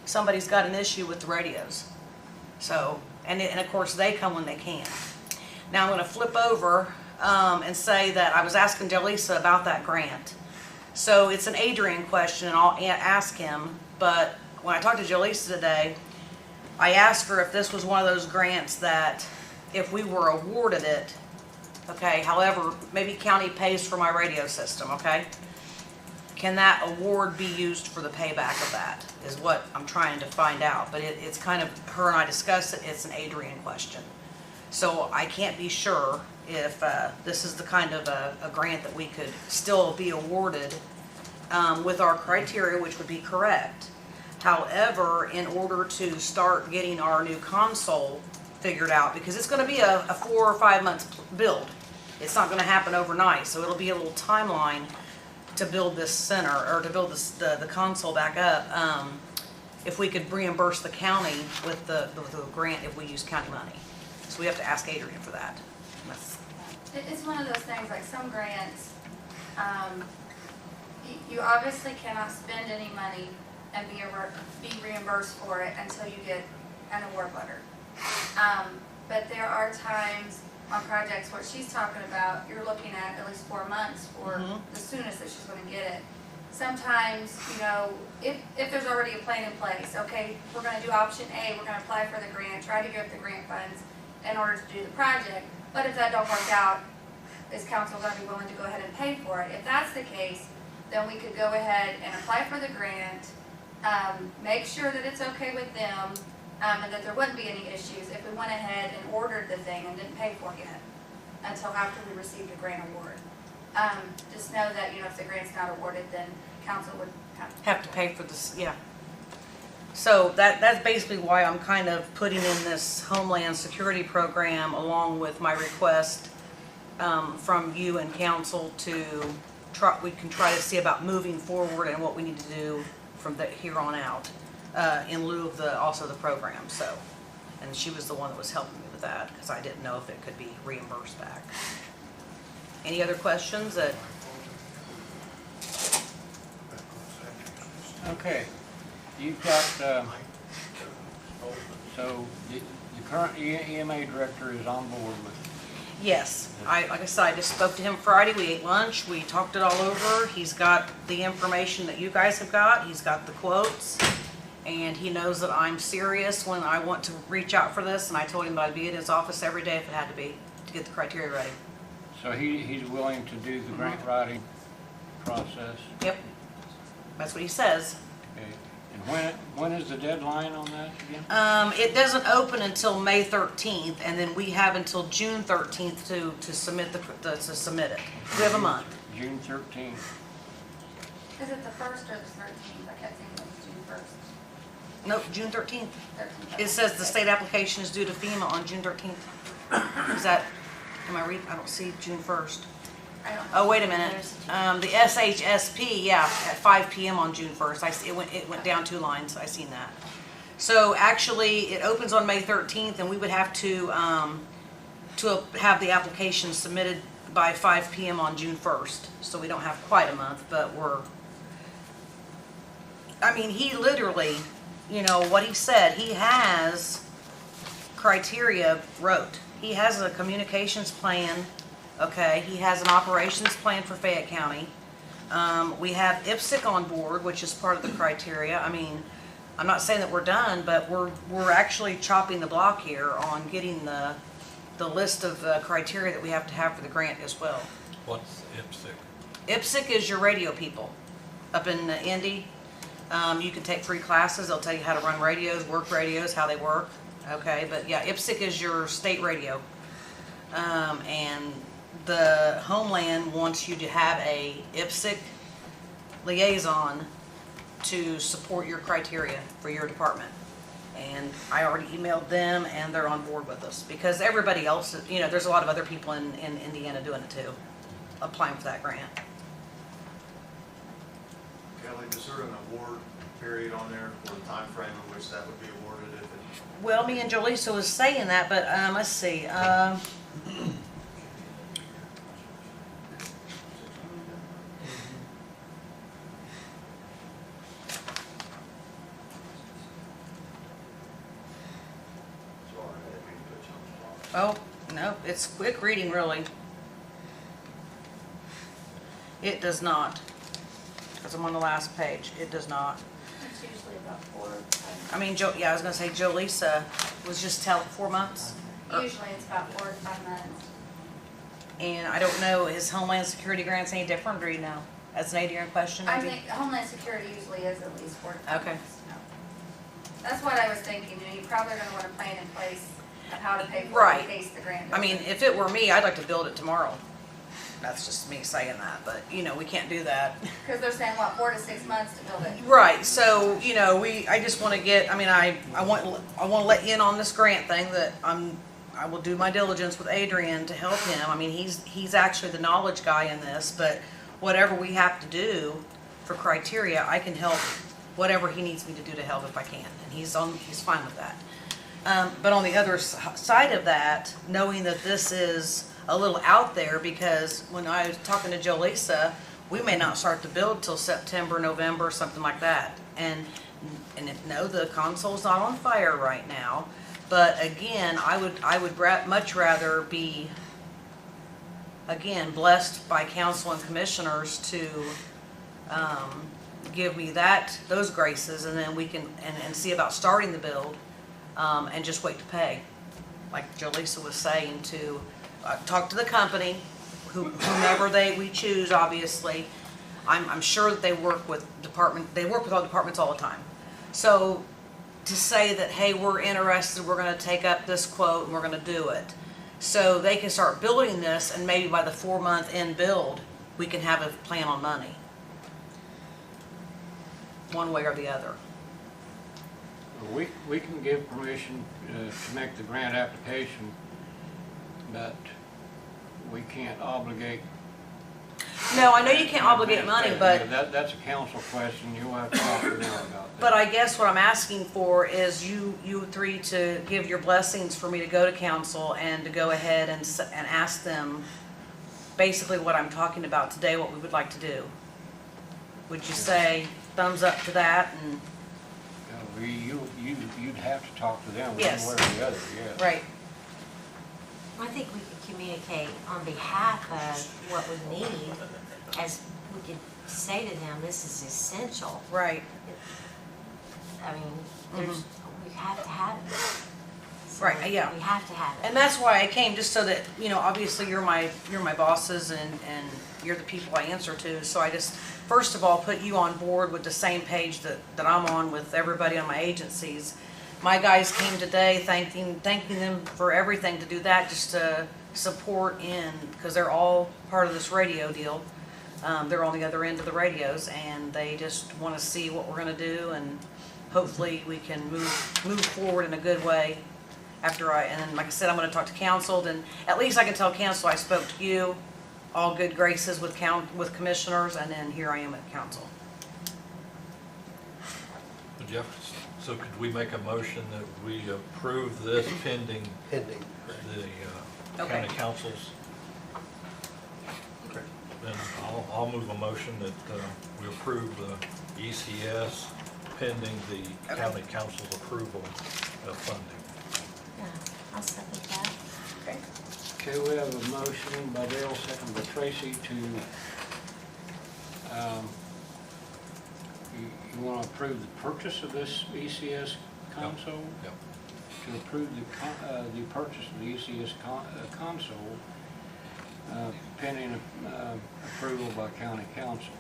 Somebody's got an issue with the radios. So, and of course they come when they can. Now I'm gonna flip over and say that I was asking Jaleesa about that grant. So it's an Adrian question, and I'll ask him, but when I talked to Jaleesa today, I asked her if this was one of those grants that if we were awarded it, okay, however, maybe county pays for my radio system, okay? Can that award be used for the payback of that, is what I'm trying to find out. But it's kind of, her and I discussed it, it's an Adrian question. So I can't be sure if this is the kind of a grant that we could still be awarded with our criteria, which would be correct. However, in order to start getting our new console figured out, because it's gonna be a 4 or 5 months build. It's not gonna happen overnight, so it'll be a little timeline to build this center, or to build this, the console back up. If we could reimburse the county with the grant if we use county money. So we have to ask Adrian for that. It's one of those things, like some grants, you obviously cannot spend any money and be reimbursed for it until you get an award letter. But there are times on projects where she's talking about, you're looking at least 4 months for the soonest that she's gonna get it. Sometimes, you know, if there's already a plan in place, okay, we're gonna do option A, we're gonna apply for the grant, try to get the grant funds in order to do the project. But if that don't work out, is council gonna be willing to go ahead and pay for it? If that's the case, then we could go ahead and apply for the grant, make sure that it's okay with them, and that there wouldn't be any issues if we went ahead and ordered the thing and didn't pay for it yet until after we received a grant award. Just know that, you know, if the grant's not awarded, then council would Have to pay for this, yeah. So that's basically why I'm kind of putting in this Homeland Security program along with my request from you and council to we can try to see about moving forward and what we need to do from here on out in lieu of also the program. So, and she was the one that was helping me with that because I didn't know if it could be reimbursed back. Any other questions? Okay, you've got, so the current EMA director is on board with it. Yes, like I said, I just spoke to him Friday, we ate lunch, we talked it all over. He's got the information that you guys have got, he's got the quotes, and he knows that I'm serious when I want to reach out for this, and I told him that I'd be at his office every day if it had to be, to get the criteria ready. So he's willing to do the grant writing process? Yep, that's what he says. Okay. And when is the deadline on that again? It doesn't open until May 13th, and then we have until June 13th to submit to submit it. We have a month. June 13th. Is it the 1st or the 13th? I kept thinking it was June 1st. Nope, June 13th. 13th. It says the state application is due to FEMA on June 13th. Is that, am I reading? I don't see June 1st. I don't know. Oh, wait a minute. The SHSP, yeah, at 5 p.m. on June 1st. It went down 2 lines. I seen that. So actually, it opens on May 13th, and we would have to have the application submitted by 5 p.m. on June 1st. So we don't have quite a month, but I mean, he literally, you know, what he said, he has criteria wrote. He has a communications plan. Okay, he has an operations plan for Fayette County. We have IPSC on board, which is part of the criteria. I mean, I'm not saying that we're done, but we're actually chopping the block here on getting the list of criteria that we have to have for the grant as well. What's IPSC? IPSC is your radio people up in Indy. You can take free classes. They'll tell you how to run radios, work radios, how they work. Okay, but yeah, IPSC is your state radio. And the Homeland wants you to have a IPSC liaison to support your criteria for your department. And I already emailed them, and they're on board with us because everybody else, you know, there's a lot of other people in Indiana doing it too, applying for that grant. Kelly, is there an award period on there for the time frame in which that would be awarded if it? Well, me and Jaleesa was saying that, but let's see. Oh, no, it's quick reading, really. It does not. Because I'm on the last page. It does not. It's usually about 4 or 5 I mean, yeah, I was gonna say Jolisa was just 4 months. Usually it's about 4 to 5 months. And I don't know, is Homeland Security grants any different, or do you know? That's an Adrian question, I maybe? think Homeland Security usually is at least 4 to 5 Okay. months. No. That's what I was thinking, you know, you probably are gonna want a plan in place of how to pay for it Right. in case the grant I mean, doesn't. if it were me, I'd like to build it tomorrow. That's just me saying that, but, you know, we can't do that. Because they're saying, what, 4 to 6 months to build it? Right, so, you know, I just wanna get, I mean, I wanna let you in on this grant thing that I will do my diligence with Adrian to help him. I mean, he's actually the knowledge guy in this, but whatever we have to do for criteria, I can help whatever he needs me to do to help if I can, and he's fine with that. But on the other side of that, knowing that this is a little out there, because when I was talking to Jolisa, we may not start to build till September, November, something like that. And no, the console's not on fire right now, but again, I would much rather be, again, blessed by council and commissioners to give me those graces, and then we can, and see about starting the build, and just wait to pay. Like Jolisa was saying, to talk to the company, whomever we choose, obviously. I'm sure that they work with all departments all the time. So to say that, hey, we're interested, we're gonna take up this quote and we're gonna do it. So they can start building this, and maybe by the 4-month end build, we can have a plan on money. One way or the other. We can give permission to make the grant application, but we can't obligate. No, I know you can't obligate money, but That's a council question, you'll have to talk to them about that. But I guess what I'm asking for is you three to give your blessings for me to go to council and to go ahead and ask them basically what I'm talking about today, what we would like to do. Would you say thumbs up to that? And You'd have to talk to them one way or Yes. the other, yes. right, I think we could communicate on behalf of what we need, as we could say to them, this is essential. right, I mean, we have to have it. So Right, yeah. We have to have it. and that's why I came, just so that, you know, obviously you're my bosses, and you're the people I answer to, so I just, first of all, put you on board with the same page that I'm on with everybody on my agencies. My guys came today thanking them for everything, to do that, just to support because they're all part of this radio deal. They're on the other end of the radios, and they just want to see what we're gonna do, and hopefully we can move forward in a good way. And then, like I said, I'm gonna talk to council, then at least I can tell council I spoke to you, all good graces with commissioners, and then here I am at council. Jeff, so could we make a motion that we approve this pending the Okay. county councils? Then I'll move a motion that we approve the ECS pending the county council's approval of funding. Yeah, I'll second that. Okay. Okay, we have a motion by Dale, second by Tracy to, you want to approve the purchase of this ECS console? Yep. To approve the purchase of the ECS console pending approval by county council.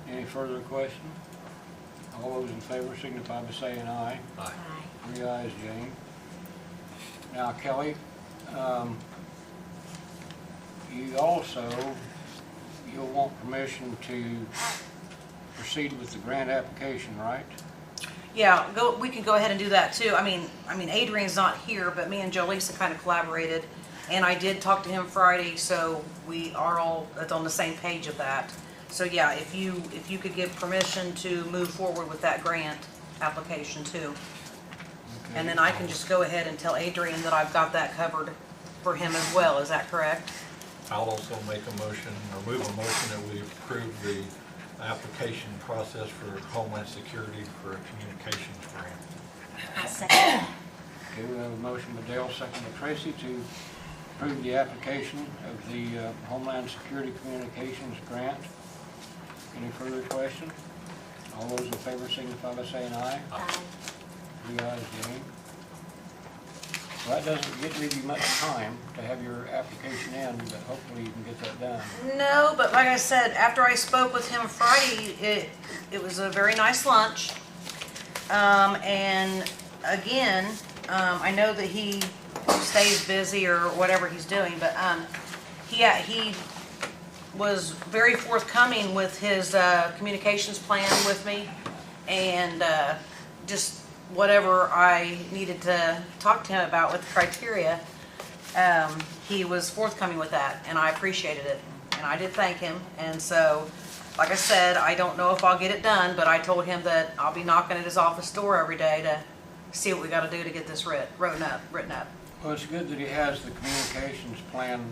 Any further question? All those in favor signify by saying aye. Aye. Aye. 3 ayes, Jane. Now, Kelly, you'll want permission to proceed with the grant application, right? Yeah, we can go ahead and do that too. I mean, Adrian's not here, but me and Jolisa kind of collaborated, and I did talk to him Friday, so we are all on the same page of that. So yeah, if you could give permission to move forward with that grant application too. And then I can just go ahead and tell Adrian that I've got that covered for him as well. Is that correct? I'll also make a motion, or move a motion that we approve the application process for Homeland Security for a communications grant. I'll second that. Okay, we have a motion by Dale, second by Tracy to approve the application of the Homeland Security Communications Grant. Any further question? All those in favor signify by saying aye. Three ayes, Jane. Well, that doesn't leave you much time to have your application in, but hopefully you can get that done. No, but like I said, after I spoke with him Friday, it was a very nice lunch. And again, I know that he stays busy or whatever he's doing, but he was very forthcoming with his communications plan with me, and just whatever I needed to talk to him about with the criteria, he was forthcoming with that, and I appreciated it, and I did thank him. And so, like I said, I don't know if I'll get it done, but I told him that I'll be knocking at his office door every day to see what we got to do to get this written up. Well, it's good that he has the communications plan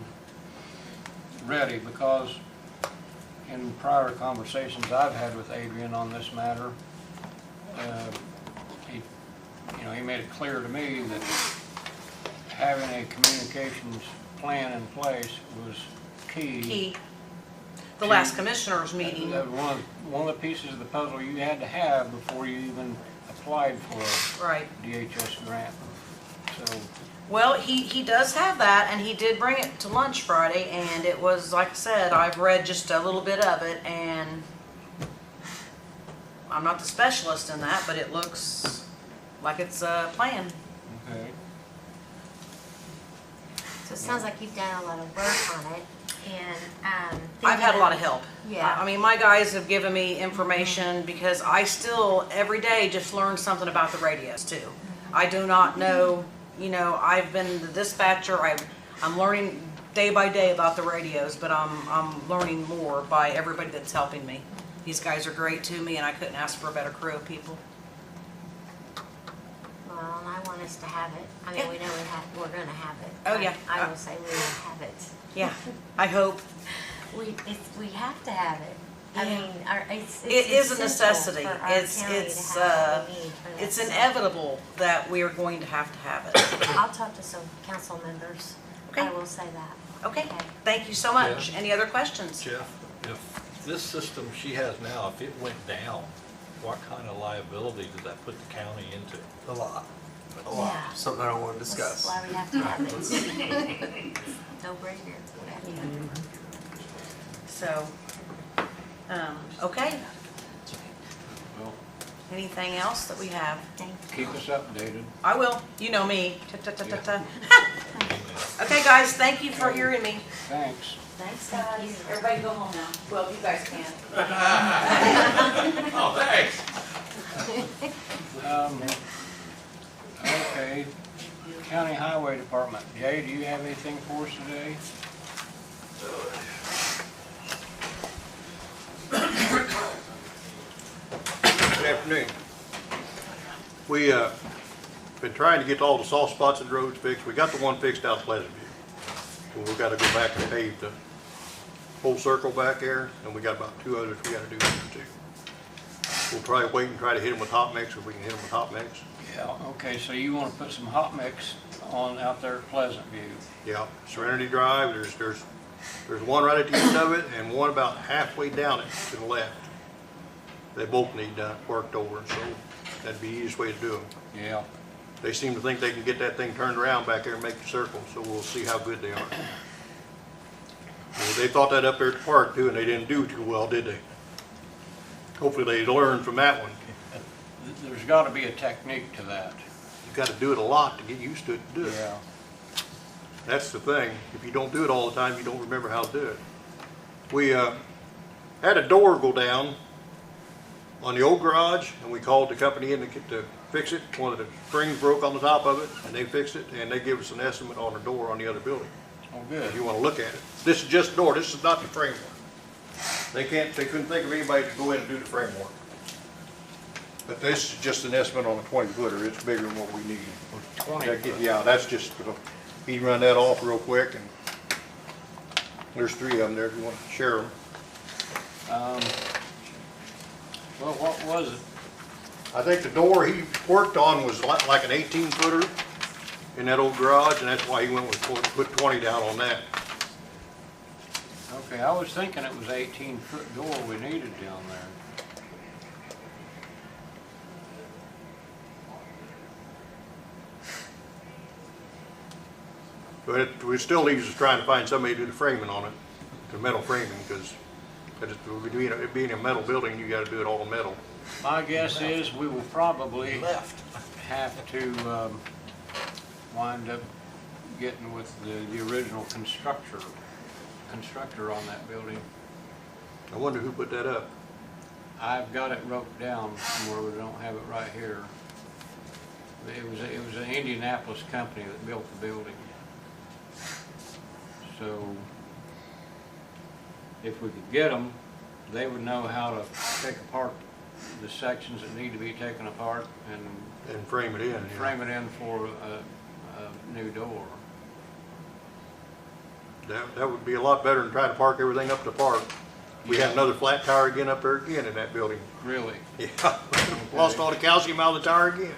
ready, because in prior conversations I've had with Adrian on this matter, he made it clear to me that having a communications plan in place was key. The last commissioners meeting. One of the pieces of the puzzle you had to have before you even applied for a DHS grant. So. Well, he does have that, and he did bring it to lunch Friday, and it was, like I said, I've read just a little bit of it, and I'm not the specialist in that, but it looks like it's a plan. Okay. So it sounds like you've done a lot of work on it, and, I've had a lot of help. Yeah. I mean, my guys have given me information, because I still, every day, just learn something about the radios too. I do not know, I've been the dispatcher, I'm learning day by day about the radios, but I'm learning more by everybody that's helping me. These guys are great to me, and I couldn't ask for a better crew of people. Well, and I want us to have it. I mean, we know we're gonna have it. Oh, yeah. I will say we will have it. Yeah, I hope. We have to have it. I Yeah. mean, it's It is a essential necessity. for our It's county to have what we need for it's this. inevitable that we are going to have it. I'll talk to some council members. Okay. I will say that. Okay, thank you so much. Yeah. Any other questions? Jeff, if this system she has now, if it went down, what kind of liability does that put the county into? A lot. Yeah. Something I don't want to This discuss. is why we have to have it. No brainer. We have to have it. So, okay. Well, Anything else that we have? Thank keep us updated. I will. You know me. Ta-ta-ta-ta-ta. Okay, guys, thank you for hearing me. Thanks. Thanks, guys. Everybody go home now. Well, you guys can. Oh, thanks. Okay, County Highway Department. Jay, do you have anything for us today? Good afternoon. We been trying to get all the soft spots in the roads fixed. We got the one fixed out Pleasant View. So we've got to go back and pave the whole circle back there, and we got about 2 others we got to do there too. We'll probably wait and try to hit them with hot mix if we can hit them with hot mix. Yeah, okay, so you want to put some hot mix on out there at Pleasant View. Yeah, Serenity Drive, there's one right at the end of it and one about halfway down it to the left. They both need worked over, so that'd be the easiest way to do them. Yeah. They seem to think they can get that thing turned around back there and make the circle, so we'll see how good they are. Well, they thought that up there at the park too, and they didn't do too well, did they? Hopefully they learned from that one. There's got to be a technique to that. You got to do it a lot to get used to it to do it. Yeah. That's the thing. If you don't do it all the time, you don't remember how to do it. We had a door go down on the old garage, and we called the company in to fix it. One of the springs broke on the top of it, and they fixed it, and they gave us an estimate on the door on the other building. Oh, good. If you want to look at it. This is just the door. This is not the framework. They couldn't think of anybody to go in and do the framework. But this is just an estimate on a 20-footer. It's bigger than what we need. 20. Yeah, that's just, you run that off real quick, and there's 3 of them there if you want to share them. Well, what was it? I think the door he worked on was like an 18-footer, in that old garage, and that's why he went with, put 20 down on that. Okay, I was thinking it was 18-foot door we needed down there. But it still leaves us trying to find somebody to do the framing on it, the metal framing, because it being a metal building, you gotta do it all in metal. My guess is we will probably have to wind up getting with the original constructor on that building. I wonder who put that up. I've got it wrote down somewhere, we don't have it right here. It was an Indianapolis company that built the building. So if we could get them, they would know how to take apart the sections that need to be taken apart And frame it in. and Yeah. frame it in for a new door. That would be a lot better than trying to park everything up to park. We had another flat tire again up there again in that building. Really? Yeah, lost all the calcium out of the tire again.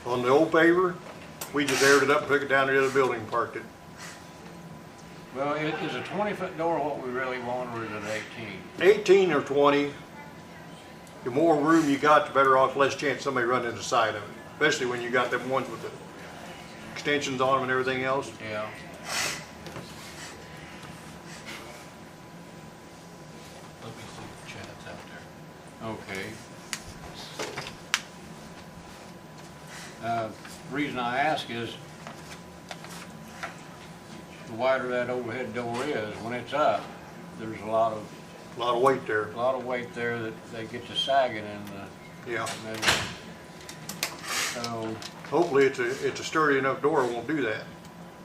On the old paver, we just aired it up and took it down to the other building and parked it. Well, is a 20-foot door what we really want, or is it 18? 18 or 20, the more room you got, the better off, less chance somebody running into the side of it. Especially when you got them ones with the extensions on them and everything else. Yeah. Let me see if Chad's out there. Okay. The reason I ask is, the wider that overhead door is, when it's up, there's a lot of weight there. weight there that they get to sagging in the Yeah. middle. So, Hopefully it's a sturdy enough door it won't do that.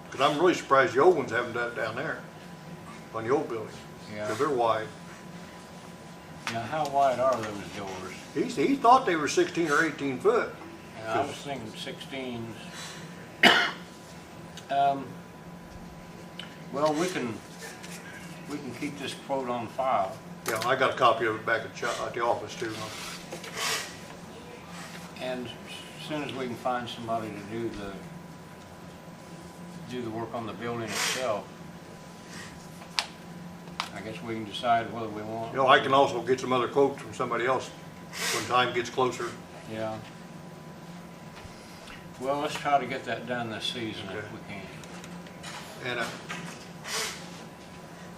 Because I'm really surprised the old ones haven't done it down there on the old building. yeah. Because they're wide. Now, how wide are those doors? He thought they were 16 or 18 foot. I was thinking 16s. Well, we can keep this quote on file. Yeah, I got a copy of it back at the office too. And as soon as we can find somebody to do the work on the building itself, I guess we can decide whether we want. You know, I can also get some other quotes from somebody else when time gets closer. Yeah. Well, let's try to get that done this season if we can. And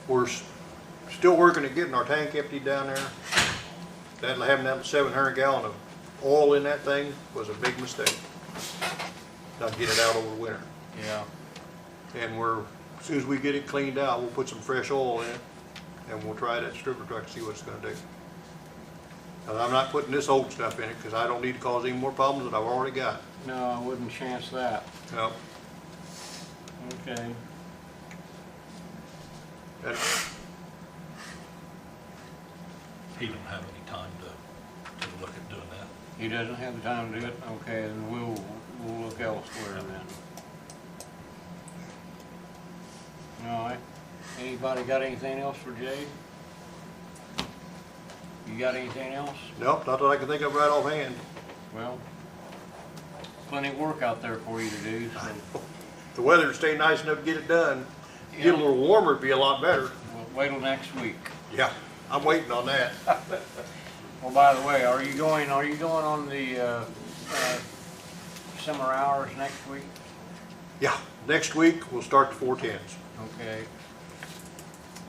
we're still working at getting our tank emptied down there. That having that 700 gallon of oil in that thing was a big mistake. Not get it out over the winter. Yeah. And as soon as we get it cleaned out, we'll put some fresh oil in it, and we'll try that stripper truck to see what it's going to do. And I'm not putting this old stuff in it because I don't need to cause any more problems that I've already got. No, I wouldn't chance that. No. Okay. He don't have any time to look at doing that. He doesn't have the time to do it? Okay, then we'll look elsewhere then. All right. Anybody got anything else for Jay? You got anything else? Nope, not that I can think of right offhand. Well, plenty of work out there for you to do, so The weather would stay nice enough to get it done. Yeah. Get a little warmer, it'd be a lot better. we'll wait till next week. Yeah, I'm waiting on that. Well, by the way, are you going on the summer hours next week? Yeah, next week we'll start the 410s. Okay.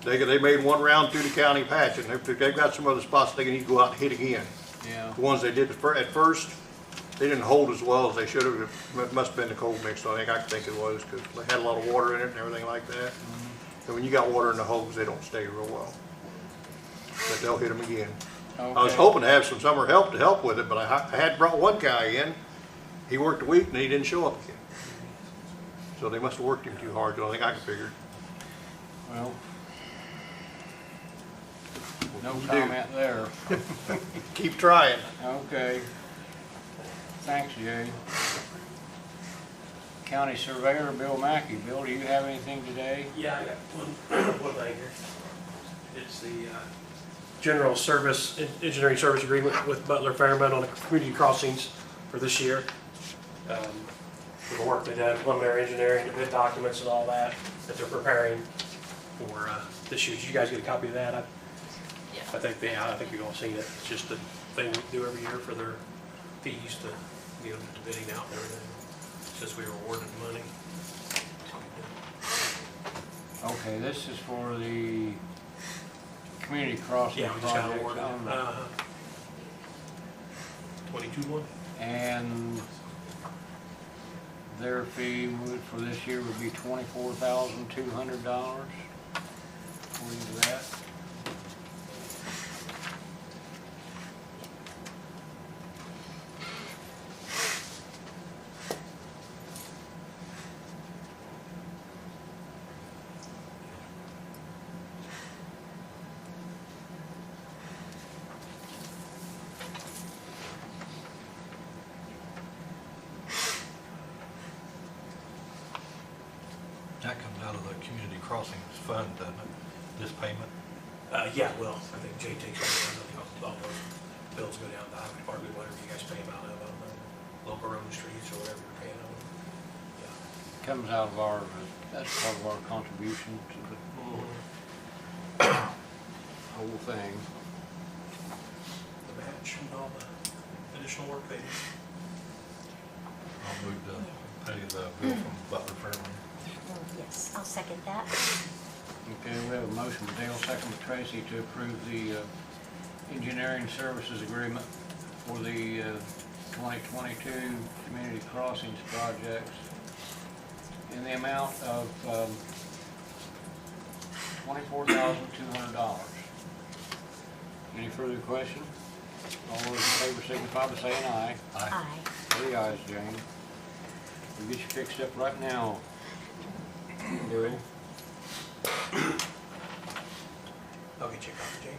They made one round through the county patch, and they've got some other spots they need to go out and hit again. Yeah. The ones they did at first, they didn't hold as well as they should have. It must have been the cold mix, I think it was, because they had a lot of water in it and everything like that. And when you got water in the hose, they don't stay real well. But they'll hit them again. Okay. I was hoping to have some summer help to help with it, but I had brought one guy in. He worked a week and he didn't show up again. So they must have worked him too hard, the only thing I can figure. Well, no You do. comment there. Keep trying. Okay. Thanks, Jay. County Surveyor Bill Mackey. Bill, do you have anything today? Yeah, I got one thing here. It's the general service, engineering service agreement with Butler Fairmont on the community crossings for this year. for the work they done, preliminary engineering, the bid documents and all that they're preparing for this year. Did you guys get a copy of that? I think you've all seen it. It's just the thing we do every year for their fees to, the bidding out and everything, since we were awarded money. Okay, this is for the community crossing Yeah, we just got project awarded. on the- 22-1? and their fee for this year would be $24,200. According to that. That comes out of the community crossings fund, doesn't it? This payment? Yeah, well, I think Jay takes all those bills go down to the highway department, whatever you guys pay them out of, local road and streets or whatever you're paying them. Comes out of our, that's part of our contribution to the whole thing. The match and all the additional work they do. I'll move to pay the bill from Butler Fairmont. Yes, I'll second that. Okay, we have a motion by Dale, second by Tracy, to approve the engineering services agreement for the 2022 community crossings projects in the amount of $24,200. Any further question? All those in favor signify by saying aye. Aye. 3 ayes, Jane. We'll get you fixed up right now, Bill. I'll get you a copy, Jay.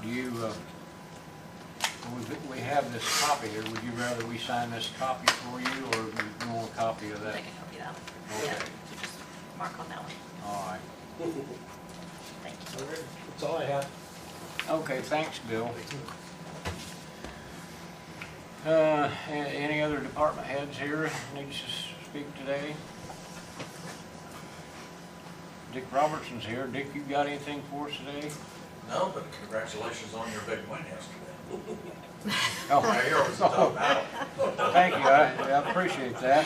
Do you, we have this copy here, would you rather we sign this copy for you, or do you want a copy of that? Take a copy of that one. Okay, So just mark on that one. all right. Thank you. All right, that's all I have. Okay, thanks, Bill. Any other department heads here need to speak today? Dick Robertson's here. Dick, you got anything for us today? No, but congratulations on your big win yesterday. Oh, I hear it was a tough battle. thank you, I appreciate that.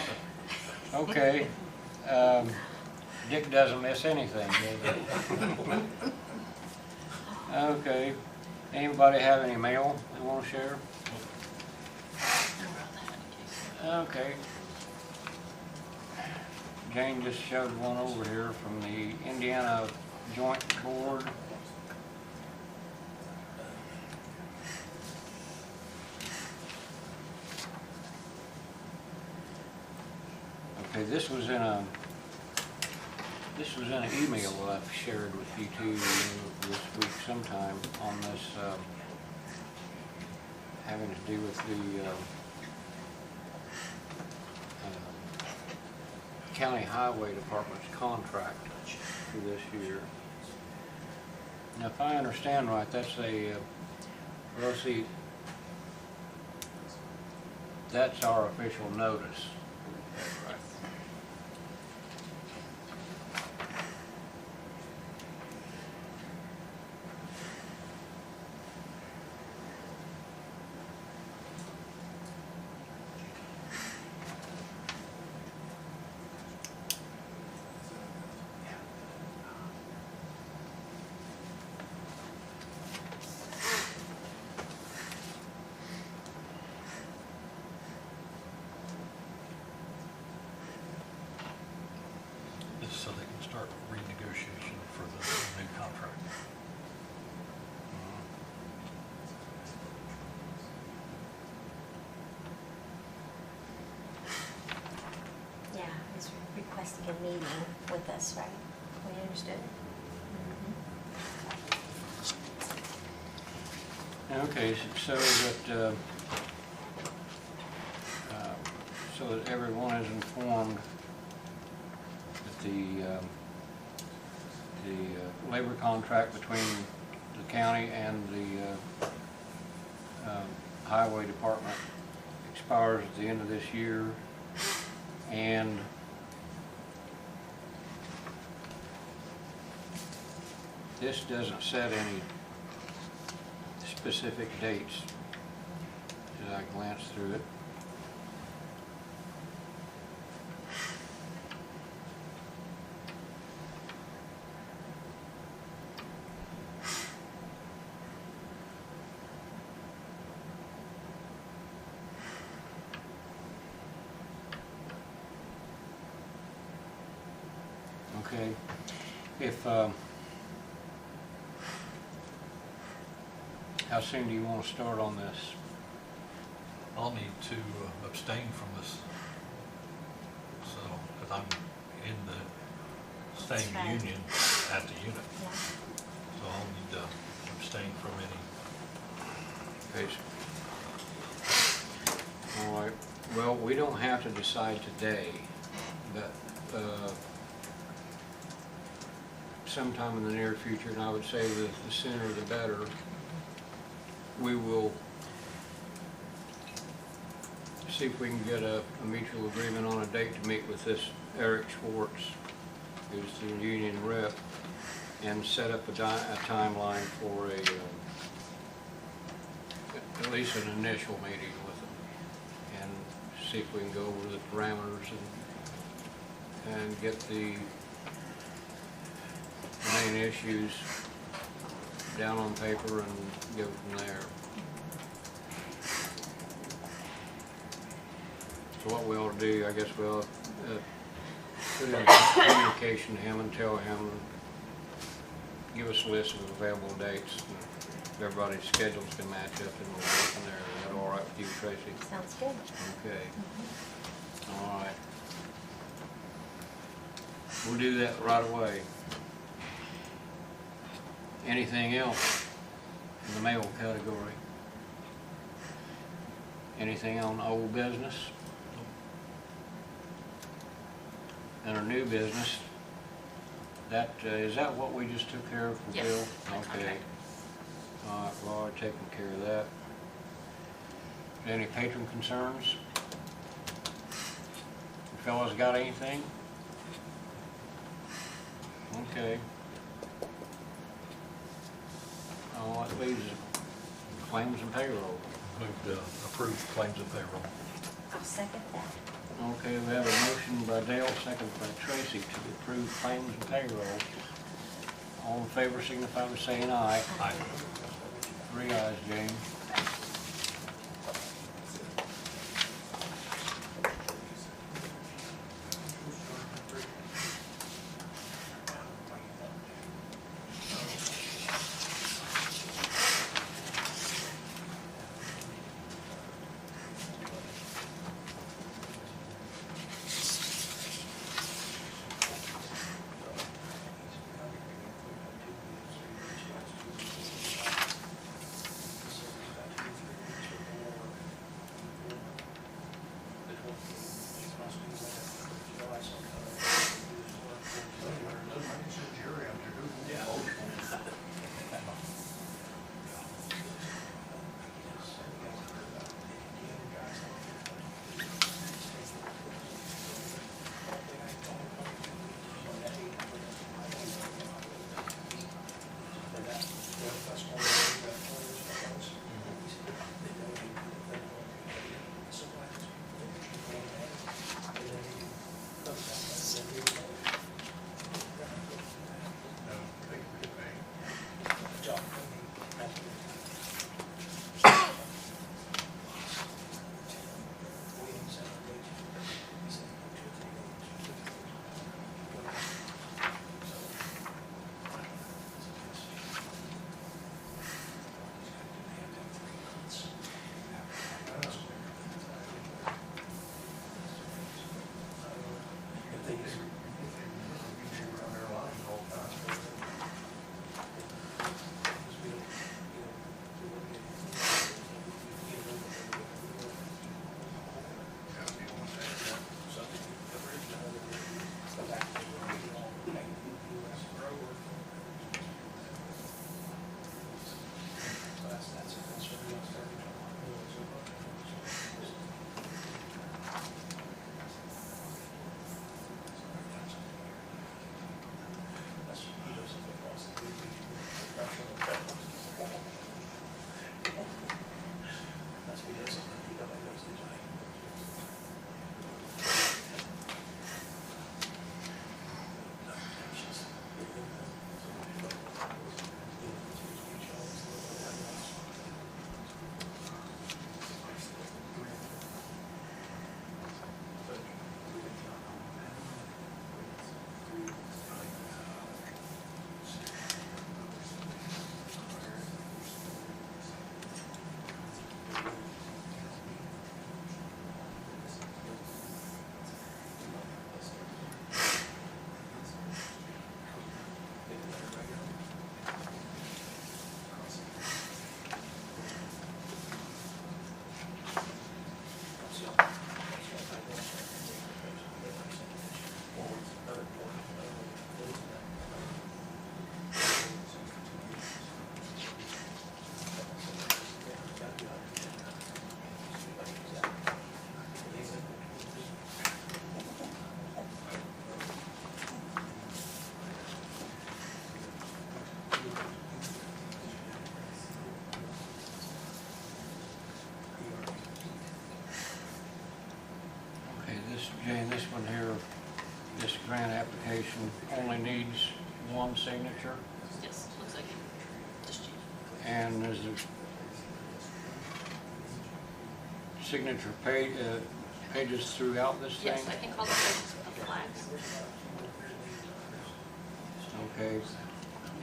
Okay, Dick doesn't miss anything, does he? Okay, anybody have any mail they want to share? Okay. Jane just showed one over here from the Indiana Joint Board. Okay, this was in an email that I've shared with you two this week sometime on this, having to do with the County Highway Department's contract for this year. Now, if I understand right, that's well, see, that's our official notice. Right. This is so they can start renegotiation for the new contract. Yeah, he's requesting a meeting with us, right? We understood? Okay, so that everyone is informed that the labor contract between the county and the Highway Department expires at the end of this year, and this doesn't set any specific dates as I glance through it. Okay, if, how soon do you want to start on this? I'll need to abstain from this. So, because I'm in the same That's right. union at the unit. Yeah. So I'll need to abstain from any. Okay. All right, well, we don't have to decide today, but sometime in the near future, and I would say the sooner the better, we will see if we can get a mutual agreement on a date to meet with this Eric Schwartz, who's the union rep, and set up a timeline for at least an initial meeting with them, and see if we can go over the parameters and get the main issues down on paper and go from there. So what we ought to do, I guess we'll put in communication to him and tell him, give us a list of available dates. If everybody's schedules can match up, and we'll go from there. Is that all right with you, Tracy? Sounds good. Okay. All right. We'll do that right away. Anything else in the mail category? Anything on old business? And our new business, that, is that what we just took care of for Yes, Bill? that's Okay. okay. All right, Laura, taking care of that. Any patron concerns? Fellas got anything? Okay. Oh, that leaves claims and payroll. Move to approve claims and payroll. I'll second that. Okay, we have a motion by Dale, second by Tracy to approve claims and payroll. All in favor signify by saying aye. Aye. 3 ayes, James. This, Jane, this one here, this grant application only needs one signature, Yes, looks like it. Just you. and there's a signature pages throughout this thing? Yes, I think all the pages of flags. Okay,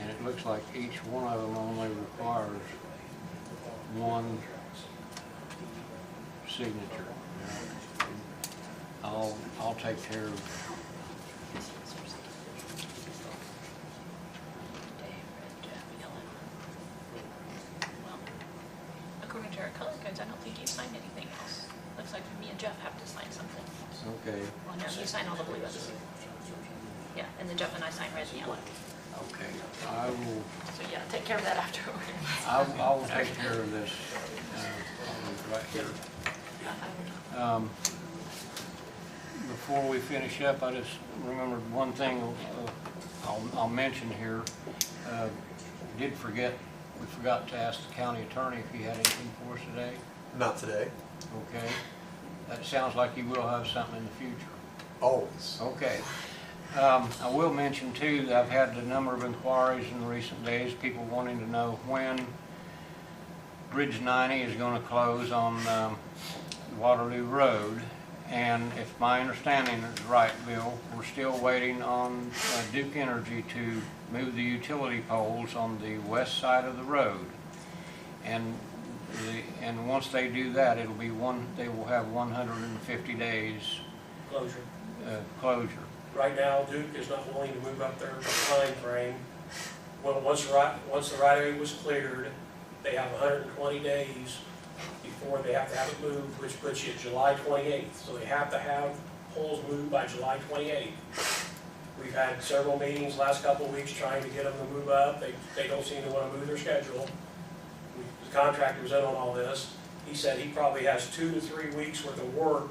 and it looks like each one of them only requires one signature. I'll take care of According to our color codes, I don't think you signed anything else. Looks like me and Jeff have to sign something. okay, Well, no, you sign all the blue ones. Yeah, and then Jeff and I sign red and yellow. okay. I will, So yeah, take care of that afterwards. I will take care of this, right here. Before we finish up, I just remembered one thing I'll mention here. We forgot to ask the county attorney if he had anything for us today. Not today. Okay. That sounds like he will have something in the future. Always. Okay. I will mention too that I've had a number of inquiries in the recent days, people wanting to know when Bridge 90 is going to close on Waterloo Road. And if my understanding is right, Bill, we're still waiting on Duke Energy to move the utility poles on the west side of the road. And once they do that, they will have 150 days Closure. closure. Right now, Duke is not willing to move up their time frame. Well, once the right area was cleared, they have 120 days before they have to have it moved, which puts you at July 28th. So they have to have poles moved by July 28th. We've had several meetings last couple of weeks trying to get them to move up. They don't seem to want to move their schedule. The contractor's in on all this. He said he probably has 2 to 3 weeks worth of work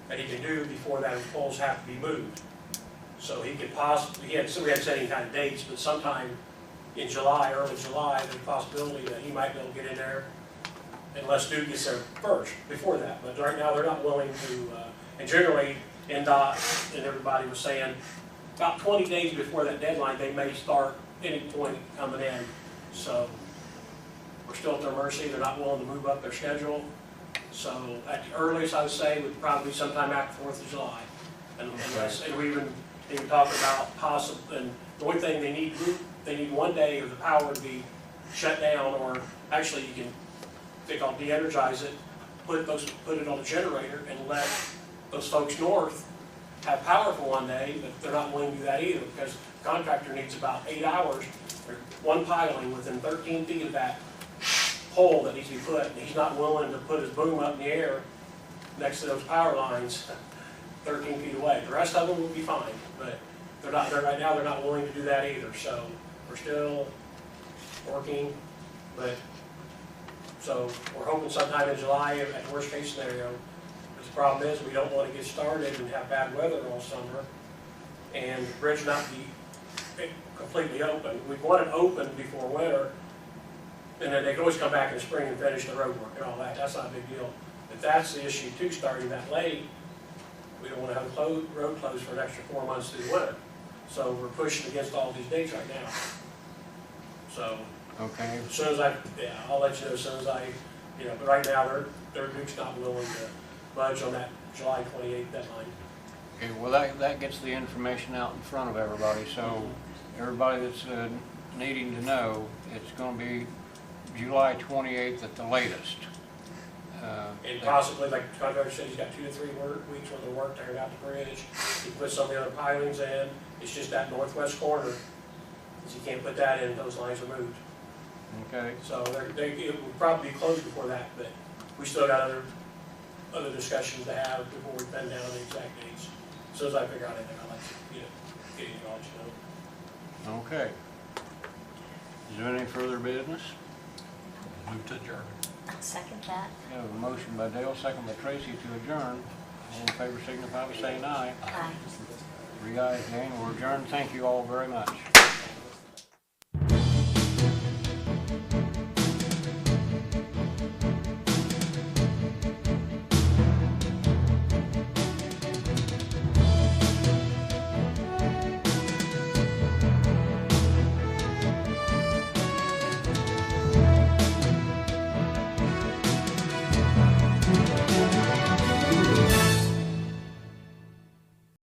that he can do before that poles have to be moved. So he could possibly, we hadn't set any kind of dates, but sometime in July, early July, there's a possibility that he might be able to get in there unless Duke gets there first, before that. But right now, they're not willing to, and generally, NDOT and everybody was saying, about 20 days before that deadline, they may start any point coming in. So we're still at their mercy. They're not willing to move up their schedule. So at the earliest, I would say, would probably be sometime after 4th of July. And we even talked about possible, and the only thing they need 1 day of the power to be shut down, or actually you can, they call de-energize it, put it on a generator and let those folks north have power for 1 day, but they're not willing to do that either, because the contractor needs about 8 hours for one piling within 13 feet of that pole that needs to be put, and he's not willing to put his boom up in the air next to those power lines 13 feet away. The rest of them will be fine, but right now they're not willing to do that either, so we're still working, but so we're hoping sometime in July at the worst case scenario. The problem is we don't want to get started and have bad weather all summer and the bridge not be completely open. We want it open before winter, and then they can always come back in the spring and finish the road work and all that. That's not a big deal. But that's the issue too, starting that late. We don't want to have the road closed for an extra 4 months through the winter. So we're pushing against all these dates right now. So Okay. as soon as I'll let you know as soon as but right now their Duke's not willing to budge on that July 28th deadline. Okay, well, that gets the information out in front of everybody, so everybody that's needing to know, it's going to be July 28th at the latest. And possibly, like the contractor said, he's got 2 to 3 weeks worth of work tearing out the bridge. He put some of the other pilings in. It's just that northwest corner, because he can't put that in, those lines are moved. Okay. So it will probably be closed before that, but we still got other discussions to have before we pin down the exact dates. As soon as I figure out anything, I'll let you get you all to know. Okay. Is there any further business? Move to adjourn. I'll second that. We have a motion by Dale, second by Tracy to adjourn. All in favor signify by saying aye. Aye. 3 ayes, Jane, we're adjourned. Thank you all very much.